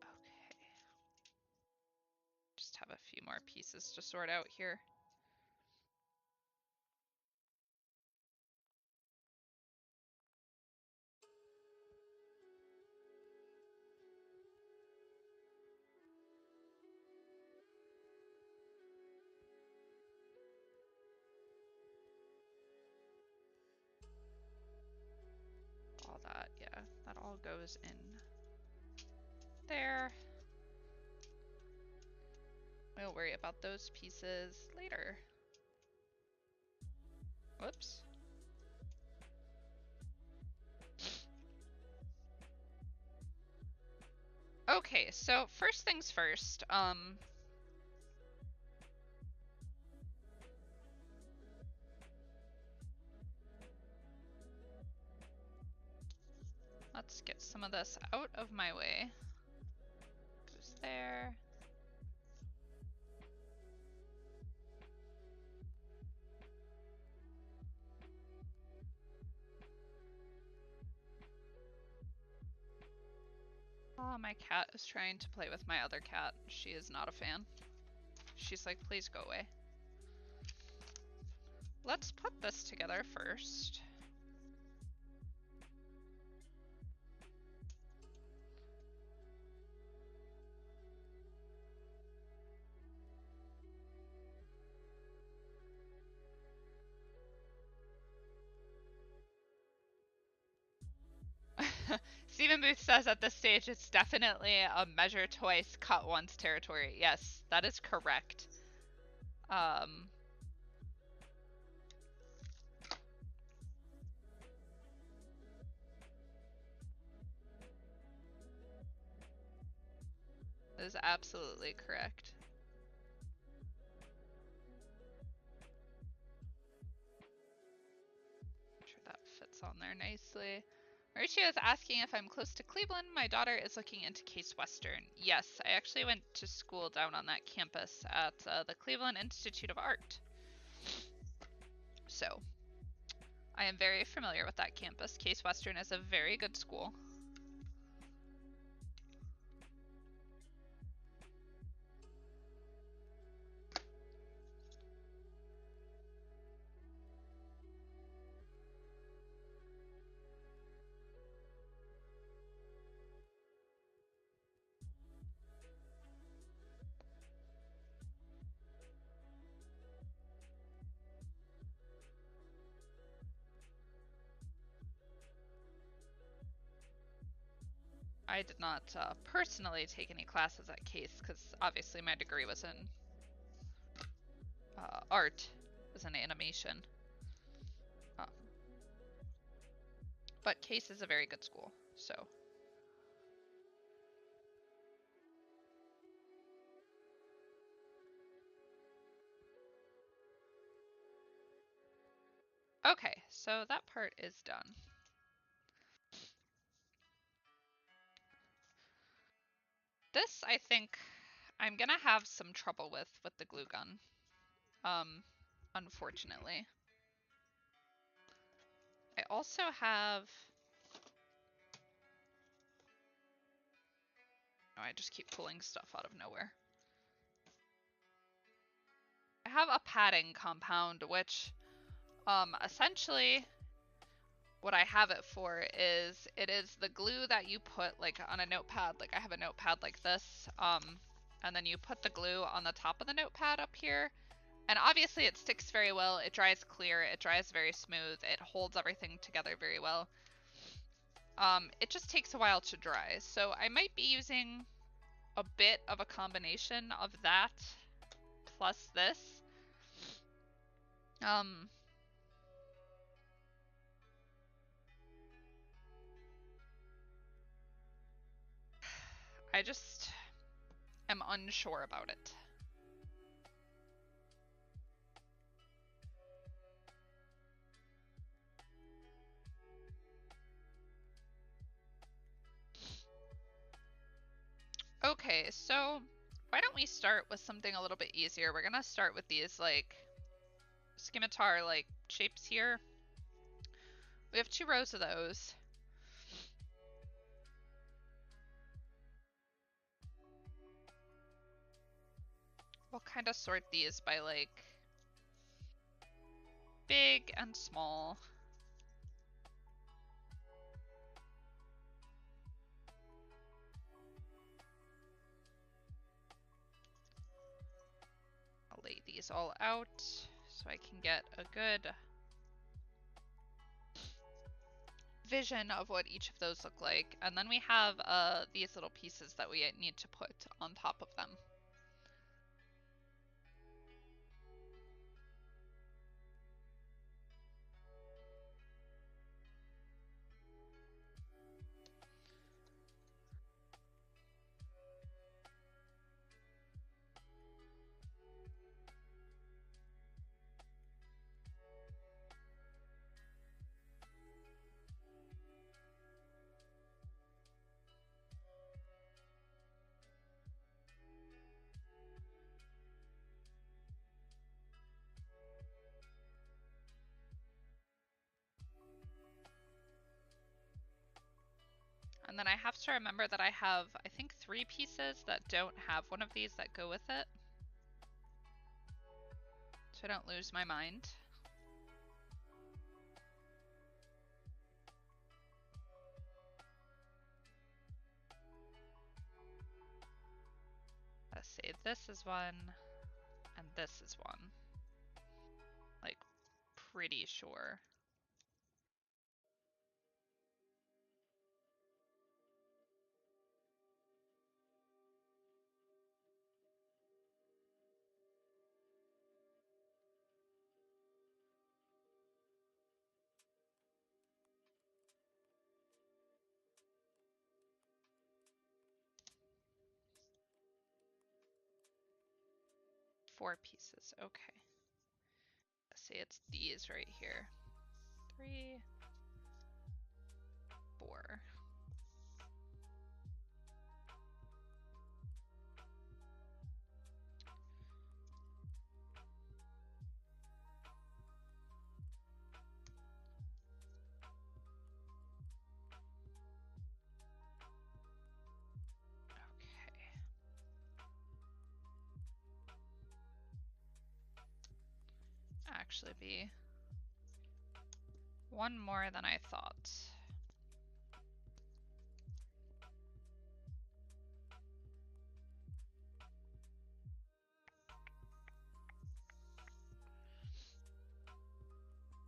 Speaker 1: Okay. Just have a few more pieces to sort out here. All that, yeah, that all goes in there. We'll worry about those pieces later. Whoops. Okay, so first things first, let's get some of this out of my way. Goes there. Oh, my cat is trying to play with my other cat. She is not a fan. She's like, please go away. Let's put this together first. Stephen Booth says at this stage it's definitely a measure twice, cut once territory. Yes, that is correct. That is absolutely correct. Make sure that fits on there nicely. Mauricio is asking if I'm close to Cleveland. My daughter is looking into Case Western. Yes, I actually went to school down on that campus at the Cleveland Institute of Art. So, I am very familiar with that campus. Case Western is a very good school. I did not personally take any classes at Case because obviously my degree was in art, was in animation. But Case is a very good school, so. Okay, so that part is done. This, I think, I'm gonna have some trouble with the glue gun. Unfortunately. I also have... Oh, I just keep pulling stuff out of nowhere. I have a padding compound, which, essentially, what I have it for is, it is the glue that you put, like, on a notepad. Like, I have a notepad like this, and then you put the glue on the top of the notepad up here, And obviously it sticks very well, it dries clear, it dries very smooth, it holds everything together very well. It just takes a while to dry, so I might be using a bit of a combination of that plus this. I just am unsure about it. Okay, so why don't we start with something a little bit easier? We're gonna start with these like scimitar like shapes here. We have 2 rows of those. We'll kind of sort these by like big and small. I'll lay these all out so I can get a good vision of what each of those look like. And then we have these little pieces that we need to put on top of them. And then I have to remember that I have, I think, 3 pieces that don't have one of these that go with it. So I don't lose my mind. Let's see, this is one, and this is one. Like, pretty sure. Four pieces, okay. Let's see, it's these right here. 3, 4. Okay. Actually be one more than I thought.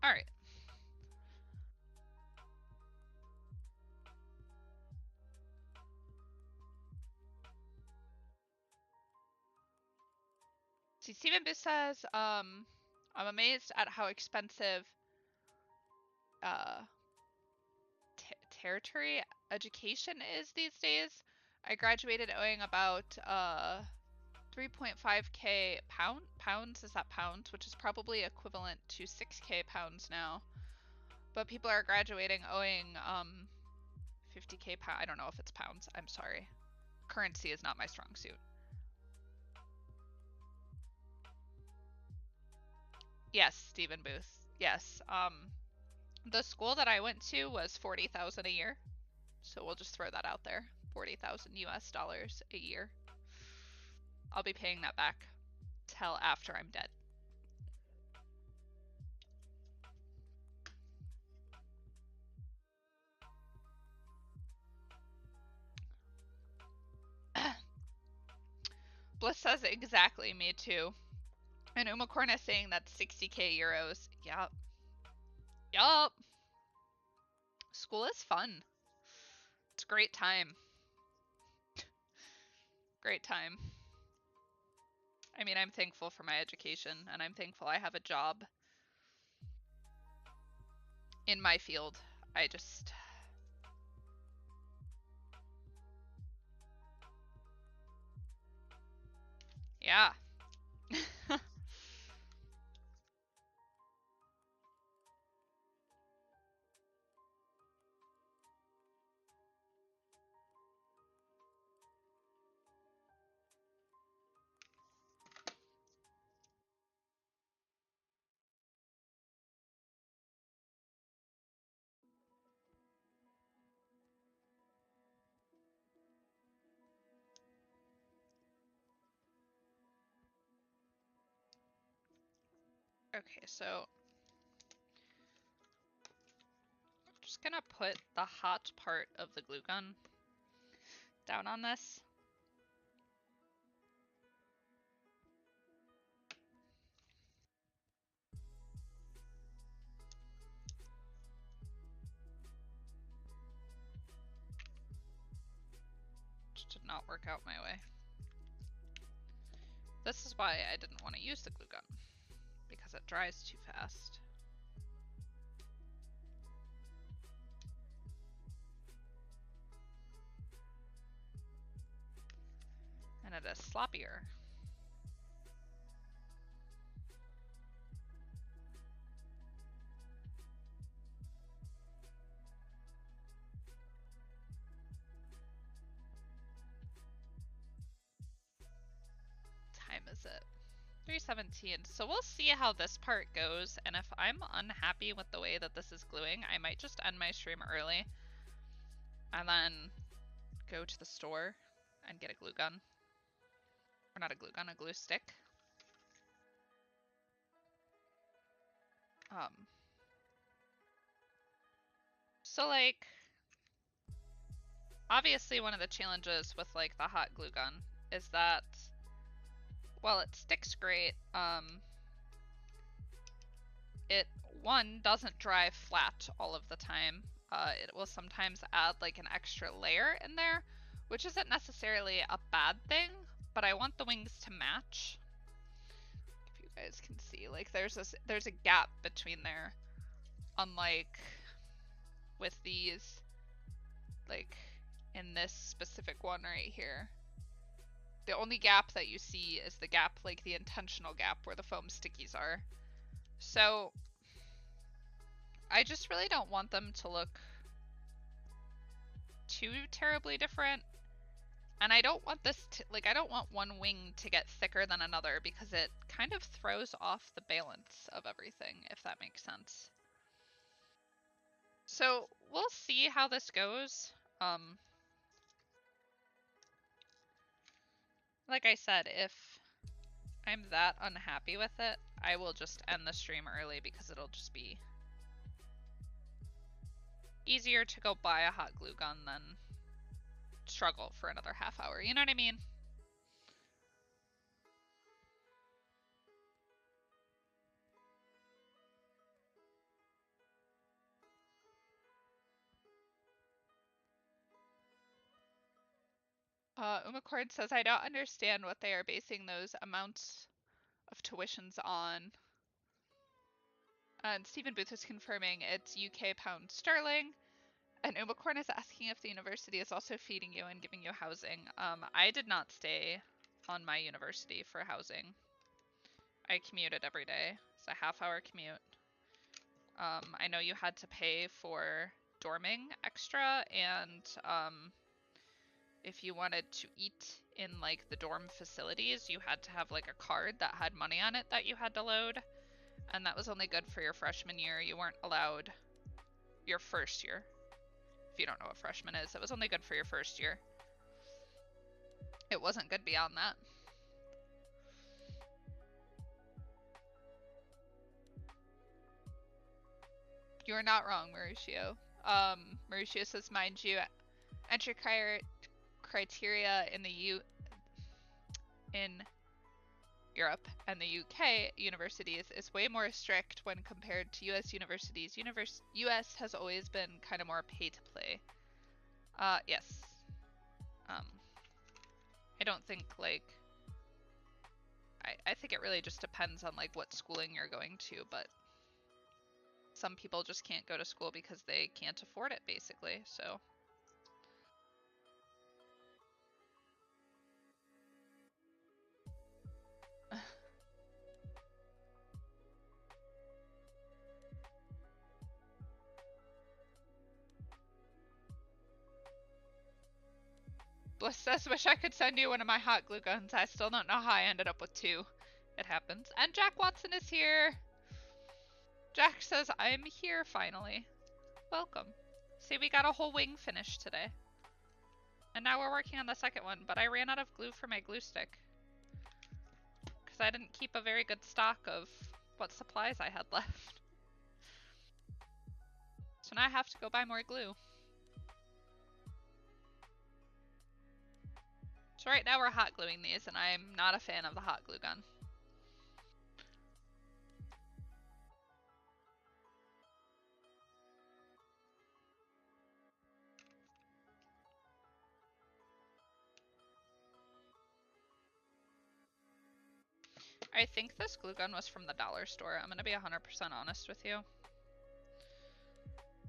Speaker 1: All right. See, Stephen Booth says, I'm amazed at how expensive territory education is these days. I graduated owing about 3.5k pounds, is that pounds, which is probably equivalent to 6k pounds now. But people are graduating owing 50k pound. I don't know if it's pounds. I'm sorry. Currency is not my strong suit. Yes, Stephen Booth. Yes. The school that I went to was 40,000 a year. So we'll just throw that out there. 40,000 US dollars a year. I'll be paying that back till after I'm dead. Bliss says exactly, me too. And Umacorn is saying that's 60k euros. Yup. Yup. School is fun. It's a great time. Great time. I mean, I'm thankful for my education, and I'm thankful I have a job in my field. I just... Yeah. Okay, so I'm just gonna put the hot part of the glue gun down on this. Which did not work out my way. This is why I didn't want to use the glue gun, because it dries too fast. And it is sloppier. Time is it? 3:17. So we'll see how this part goes, and if I'm unhappy with the way that this is gluing, I might just end my stream early and then go to the store and get a glue gun. Or not a glue gun, a glue stick. So like, obviously one of the challenges with like the hot glue gun is that while it sticks great, it, one, doesn't dry flat all of the time. It will sometimes add like an extra layer in there, which isn't necessarily a bad thing, but I want the wings to match. If you guys can see, like there's a gap between there, unlike with these, like in this specific one right here. The only gap that you see is the gap, like the intentional gap where the foam stickies are. So I just really don't want them to look too terribly different. And I don't want this to, like, I don't want one wing to get thicker than another because it kind of throws off the balance of everything, if that makes sense. So we'll see how this goes. Like I said, if I'm that unhappy with it, I will just end the stream early because it'll just be easier to go buy a hot glue gun than struggle for another half hour. You know what I mean? Umacord says, I don't understand what they are basing those amounts of tuitions on. And Stephen Booth is confirming it's UK pound sterling. And Umacorn is asking if the university is also feeding you and giving you housing. I did not stay on my university for housing. I commuted every day. It's a half-hour commute. I know you had to pay for dorming extra, and if you wanted to eat in like the dorm facilities, you had to have like a card that had money on it that you had to load, and that was only good for your freshman year. You weren't allowed your first year. If you don't know what freshman is, it was only good for your first year. It wasn't good beyond that. You're not wrong, Mauricio. Mauricio says, mind you, entry criteria in the Europe and the UK universities is way more strict when compared to US universities. US has always been kind of more pay to play. Yes. I don't think like I think it really just depends on like what schooling you're going to, but some people just can't go to school because they can't afford it basically. So Bliss says, wish I could send you one of my hot glue guns. I still don't know how I ended up with 2. It happens. And Jack Watson is here. Jack says, I'm here finally. Welcome. See, we got a whole wing finished today. And now we're working on the second one, but I ran out of glue for my glue stick. Because I didn't keep a very good stock of what supplies I had left. So now I have to go buy more glue. So right now we're hot gluing these, and I'm not a fan of the hot glue gun. I think this glue gun was from the dollar store. I'm gonna be 100% honest with you.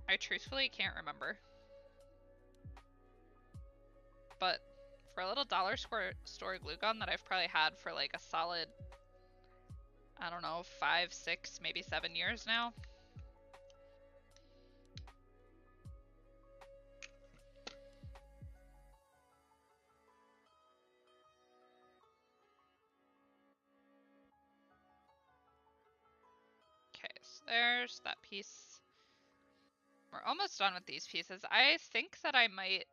Speaker 1: I truthfully can't remember. But for a little dollar store glue gun that I've probably had for like a solid, I don't know, 5, 6, maybe 7 years now. Okay, so there's that piece. We're almost done with these pieces. I think that I might,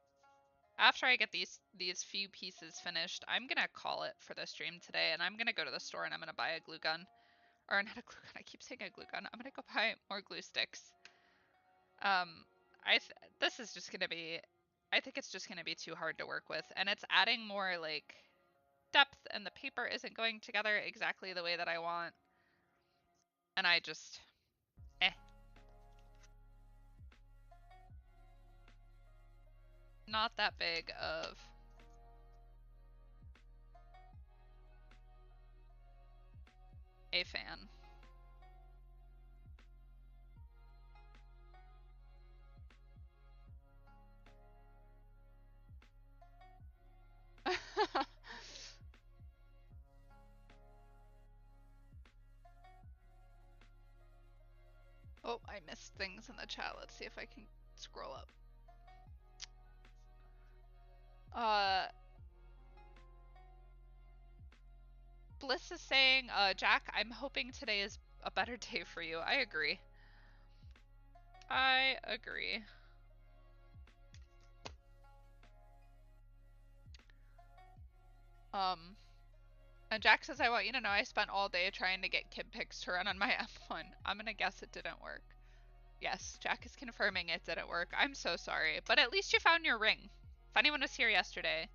Speaker 1: after I get these few pieces finished, I'm gonna call it for the stream today, and I'm gonna go to the store and I'm gonna buy a glue gun. Or not a glue gun, I keep saying a glue gun. I'm gonna go buy more glue sticks. This is just gonna be, I think it's just gonna be too hard to work with, and it's adding more like depth, and the paper isn't going together exactly the way that I want. And I just, not that big of a fan. Oh, I missed things in the chat. Let's see if I can scroll up. Bliss is saying, Jack, I'm hoping today is a better day for you. I agree. I agree. And Jack says, I want you to know I spent all day trying to get kid pics to run on my M1. I'm gonna guess it didn't work. Yes, Jack is confirming it didn't work. I'm so sorry, but at least you found your ring. If anyone was here yesterday,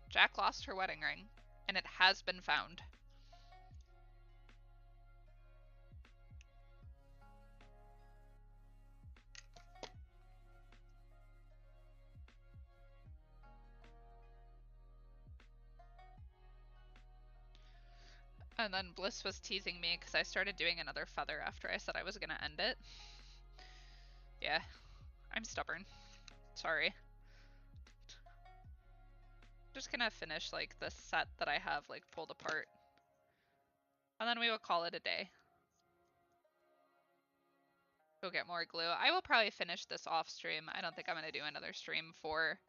Speaker 1: Jack lost her wedding ring, and it has been found. And then Bliss was teasing me because I started doing another feather after I said I was gonna end it. Yeah, I'm stubborn. Sorry. Just gonna finish like the set that I have like pulled apart. And then we will call it a day. Go get more glue. I will probably finish this off stream. I don't think I'm gonna do another stream for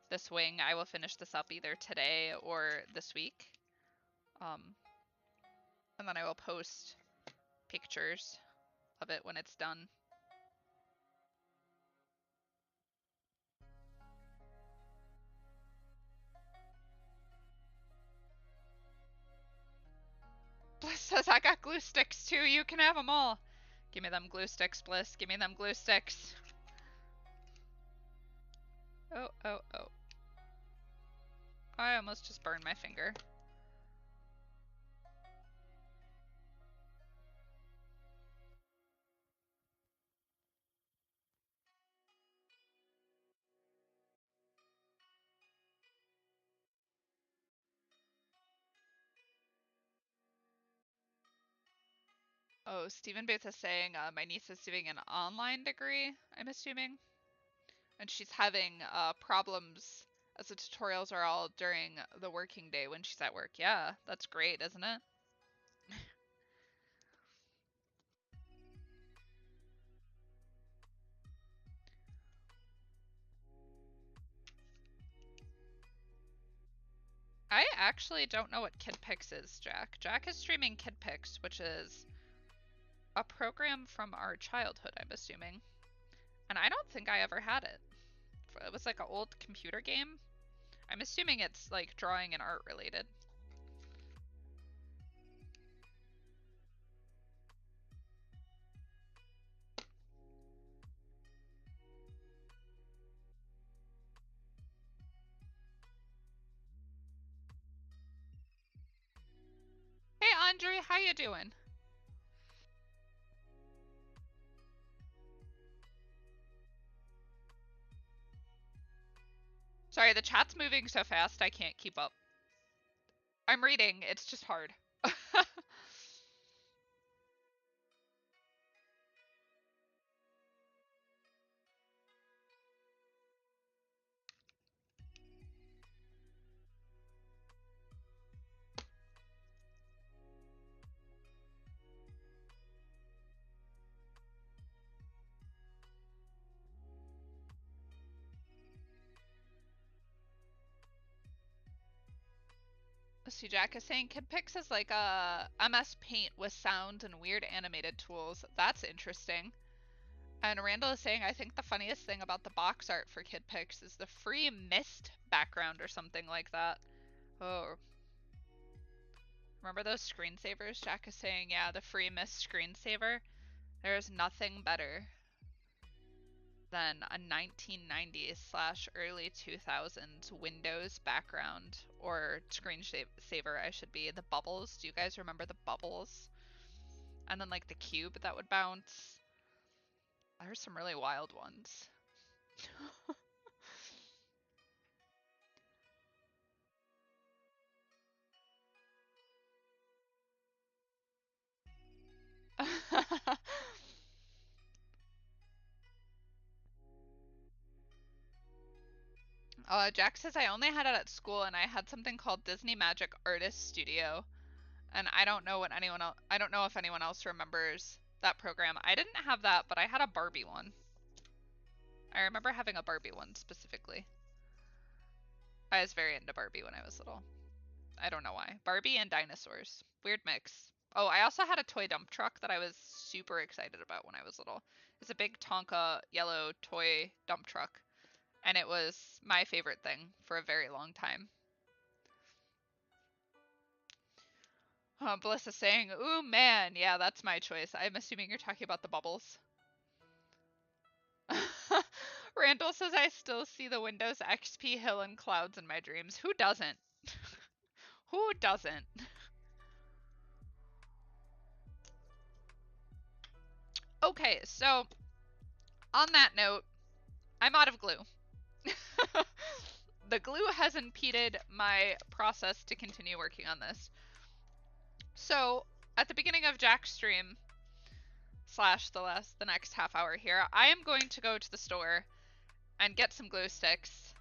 Speaker 1: this wing. I will finish this up either today or this week. And then I will post pictures of it when it's done. Bliss says, I got glue sticks too. You can have them all. Give me them glue sticks, Bliss. Give me them glue sticks. Oh, oh, oh. I almost just burned my finger. Oh, Stephen Booth is saying my niece is doing an online degree, I'm assuming. And she's having problems as the tutorials are all during the working day when she's at work. Yeah, that's great, isn't it? I actually don't know what KidPix is, Jack. Jack is streaming KidPix, which is a program from our childhood, I'm assuming. And I don't think I ever had it. It was like an old computer game. I'm assuming it's like drawing and art related. Hey Andre, how you doing? Sorry, the chat's moving so fast I can't keep up. I'm reading, it's just hard. See, Jack is saying KidPix is like a MS Paint with sound and weird animated tools. That's interesting. And Randall is saying, I think the funniest thing about the box art for KidPix is the free mist background or something like that. Oh. Remember those screensavers? Jack is saying, yeah, the free mist screensaver. There's nothing better than a 1990s slash early 2000s Windows background, or screensaver I should be. The bubbles. Do you guys remember the bubbles? And then like the cube that would bounce. There's some really wild ones. Jack says I only had it at school, and I had something called Disney Magic Artist Studio, and I don't know what anyone else. I don't know if anyone else remembers that program. I didn't have that, but I had a Barbie one. I remember having a Barbie one specifically. I was very into Barbie when I was little. I don't know why. Barbie and dinosaurs. Weird mix. Oh, I also had a toy dump truck that I was super excited about when I was little. It's a big Tonka yellow toy dump truck, and it was my favorite thing for a very long time. Bliss is saying, ooh man, yeah, that's my choice. I'm assuming you're talking about the bubbles. Randall says I still see the Windows XP hill and clouds in my dreams. Who doesn't? Who doesn't? Okay, so on that note, I'm out of glue. The glue has impeded my process to continue working on this. So at the beginning of Jack's stream slash the next half hour here, I am going to go to the store and get some glue sticks.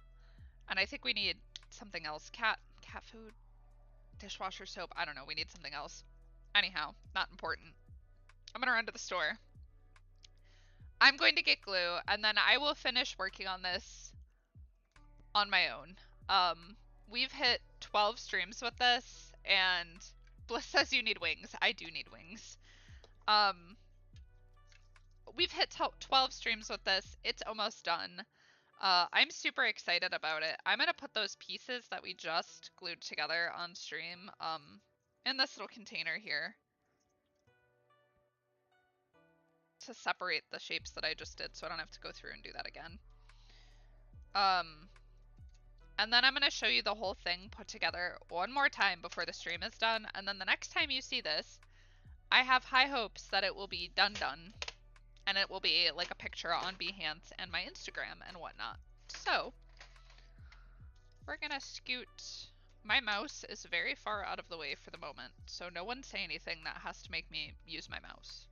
Speaker 1: And I think we need something else. Cat food, dishwasher soap. I don't know. We need something else. Anyhow, not important. I'm gonna run to the store. I'm going to get glue, and then I will finish working on this on my own. We've hit 12 streams with this, and Bliss says you need wings. I do need wings. We've hit 12 streams with this. It's almost done. I'm super excited about it. I'm gonna put those pieces that we just glued together on stream, in this little container here to separate the shapes that I just did, so I don't have to go through and do that again. And then I'm going to show you the whole thing put together one more time before the stream is done. And then the next time you see this, I have high hopes that it will be done. And it will be like a picture on Behance and my Instagram and whatnot. So, we're going to scoot My mouse is very far out of the way for the moment, so no one say anything that has to make me use my mouse.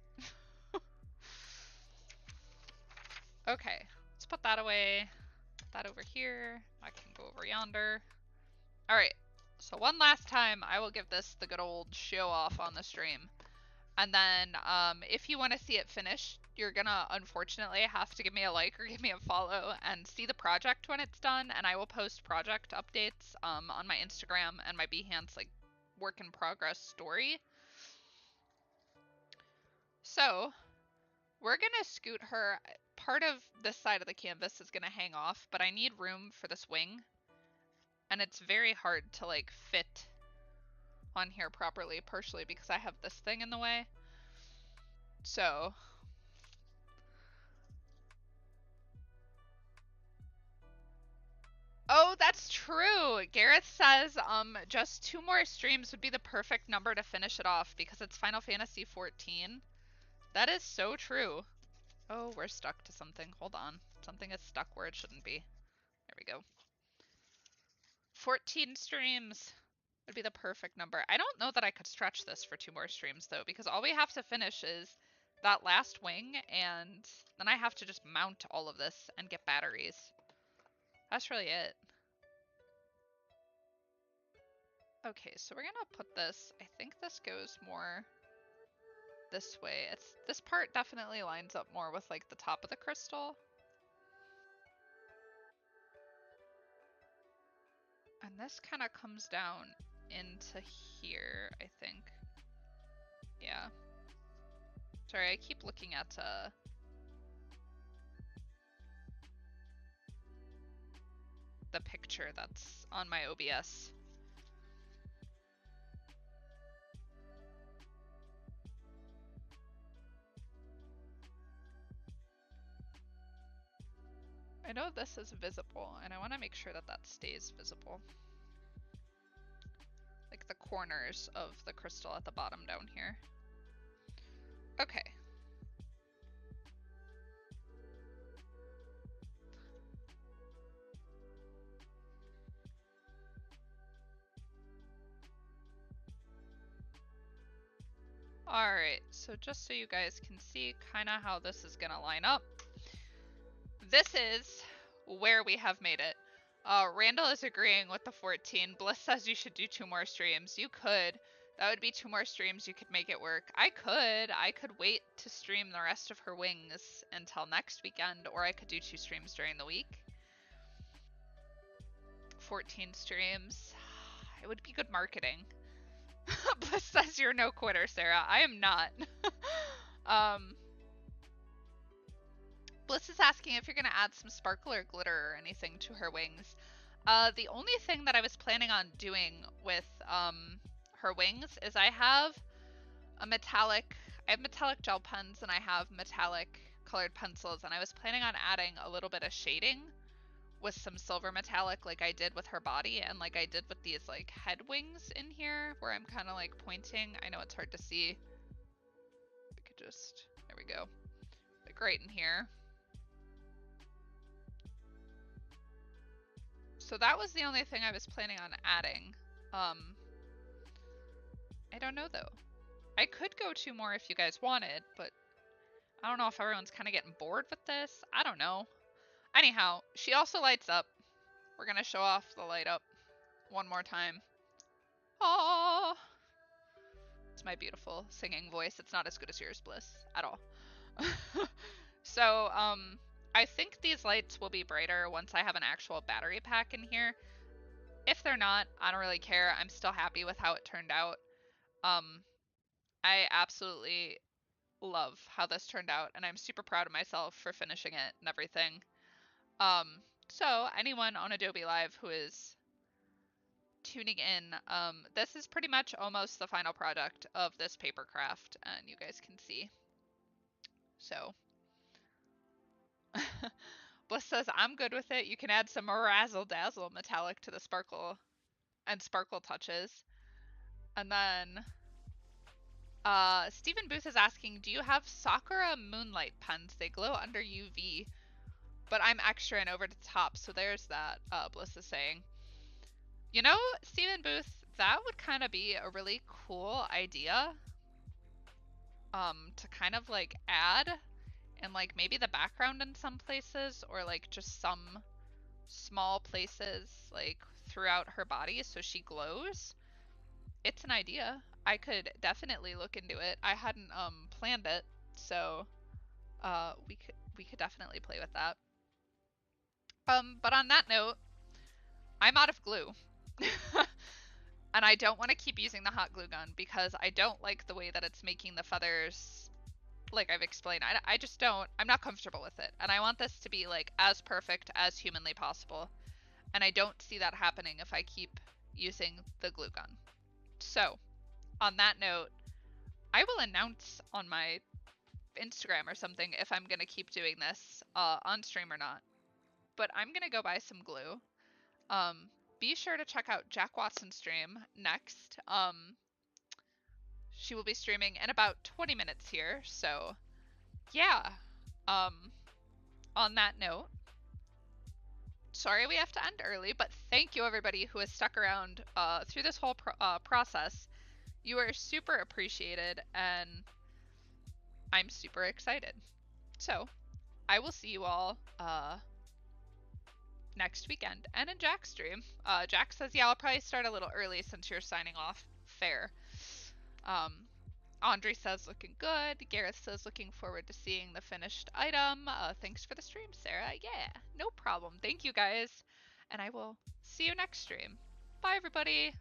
Speaker 1: Okay, let's put that away. Put that over here. I can go over yonder. Alright, so one last time I will give this the good old show off on the stream. And then if you want to see it finished, you're gonna unfortunately have to give me a like or give me a follow and see the project when it's done, and I will post project updates on my Instagram and my Behance like work in progress story. So we're gonna scoot her. Part of this side of the canvas is gonna hang off, but I need room for this wing, and it's very hard to like fit on here properly, partially because I have this thing in the way. So oh, that's true. Gareth says just 2 more streams would be the perfect number to finish it off because it's Final Fantasy XIV. That is so true. Oh, we're stuck to something. Hold on. Something is stuck where it shouldn't be. There we go. 14 streams would be the perfect number. I don't know that I could stretch this for 2 more streams though, because all we have to finish is that last wing, and then I have to just mount all of this and get batteries. That's really it. Okay, so we're gonna put this, I think this goes more this way. This part definitely lines up more with like the top of the crystal. And this kind of comes down into here, I think. Yeah. Sorry, I keep looking at the picture that's on my OBS. I know this is visible, and I want to make sure that that stays visible. Like the corners of the crystal at the bottom down here. Okay. Alright, so just so you guys can see kind of how this is going to line up. This is where we have made it. Randall is agreeing with the 14. Bliss says you should do 2 more streams. You could. That would be 2 more streams. You could make it work. I could wait to stream the rest of her wings until next weekend, or I could do 2 streams during the week. 14 streams. It would be good marketing. Bliss says you're no quitter, Sarah. I am not. Bliss is asking if you're going to add some sparkle or glitter or anything to her wings. The only thing that I was planning on doing with her wings is I have metallic gel pens and I have metallic colored pencils, and I was planning on adding a little bit of shading with some silver metallic like I did with her body and like I did with these like head wings in here where I'm kind of like pointing. I know it's hard to see. We could just, there we go. Like right in here. So that was the only thing I was planning on adding. I don't know though. I could go 2 more if you guys wanted, but I don't know if everyone's kind of getting bored with this. I don't know. Anyhow, she also lights up. We're gonna show off the light up one more time. Oh, it's my beautiful singing voice. It's not as good as yours, Bliss, at all. So, I think these lights will be brighter once I have an actual battery pack in here. If they're not, I don't really care. I'm still happy with how it turned out. I absolutely love how this turned out, and I'm super proud of myself for finishing it and everything. So anyone on Adobe Live who is tuning in, this is pretty much almost the final product of this paper craft, and you guys can see. So Bliss says, I'm good with it. You can add some razzle dazzle metallic to the sparkle and sparkle touches. And then Stephen Booth is asking, do you have Sakura Moonlight pens? They glow under UV, but I'm extra and over the top, so there's that, Bliss is saying. You know, Stephen Booth, that would kind of be a really cool idea. To kind of like add in like maybe the background in some places, or like just some small places like throughout her body so she glows. It's an idea. I could definitely look into it. I hadn't planned it, so we could definitely play with that. But on that note, I'm out of glue. And I don't want to keep using the hot glue gun because I don't like the way that it's making the feathers, like I've explained. I just don't, I'm not comfortable with it. And I want this to be like as perfect as humanly possible. And I don't see that happening if I keep using the glue gun. So, on that note, I will announce on my Instagram or something if I'm going to keep doing this on stream or not. But I'm going to go buy some glue. Be sure to check out Jack Watson's stream next. She will be streaming in about 20 minutes here. So, yeah. On that note, sorry we have to end early, but thank you everybody who has stuck around through this whole process. You are super appreciated, and I'm super excited. So, I will see you all next weekend and in Jack's stream. Jack says, yeah, I'll probably start a little early since you're signing off. Fair. Andre says, looking good. Gareth says, looking forward to seeing the finished item. Thanks for the stream, Sarah. Yeah, no problem. Thank you, guys. And I will see you next stream. Bye, everybody.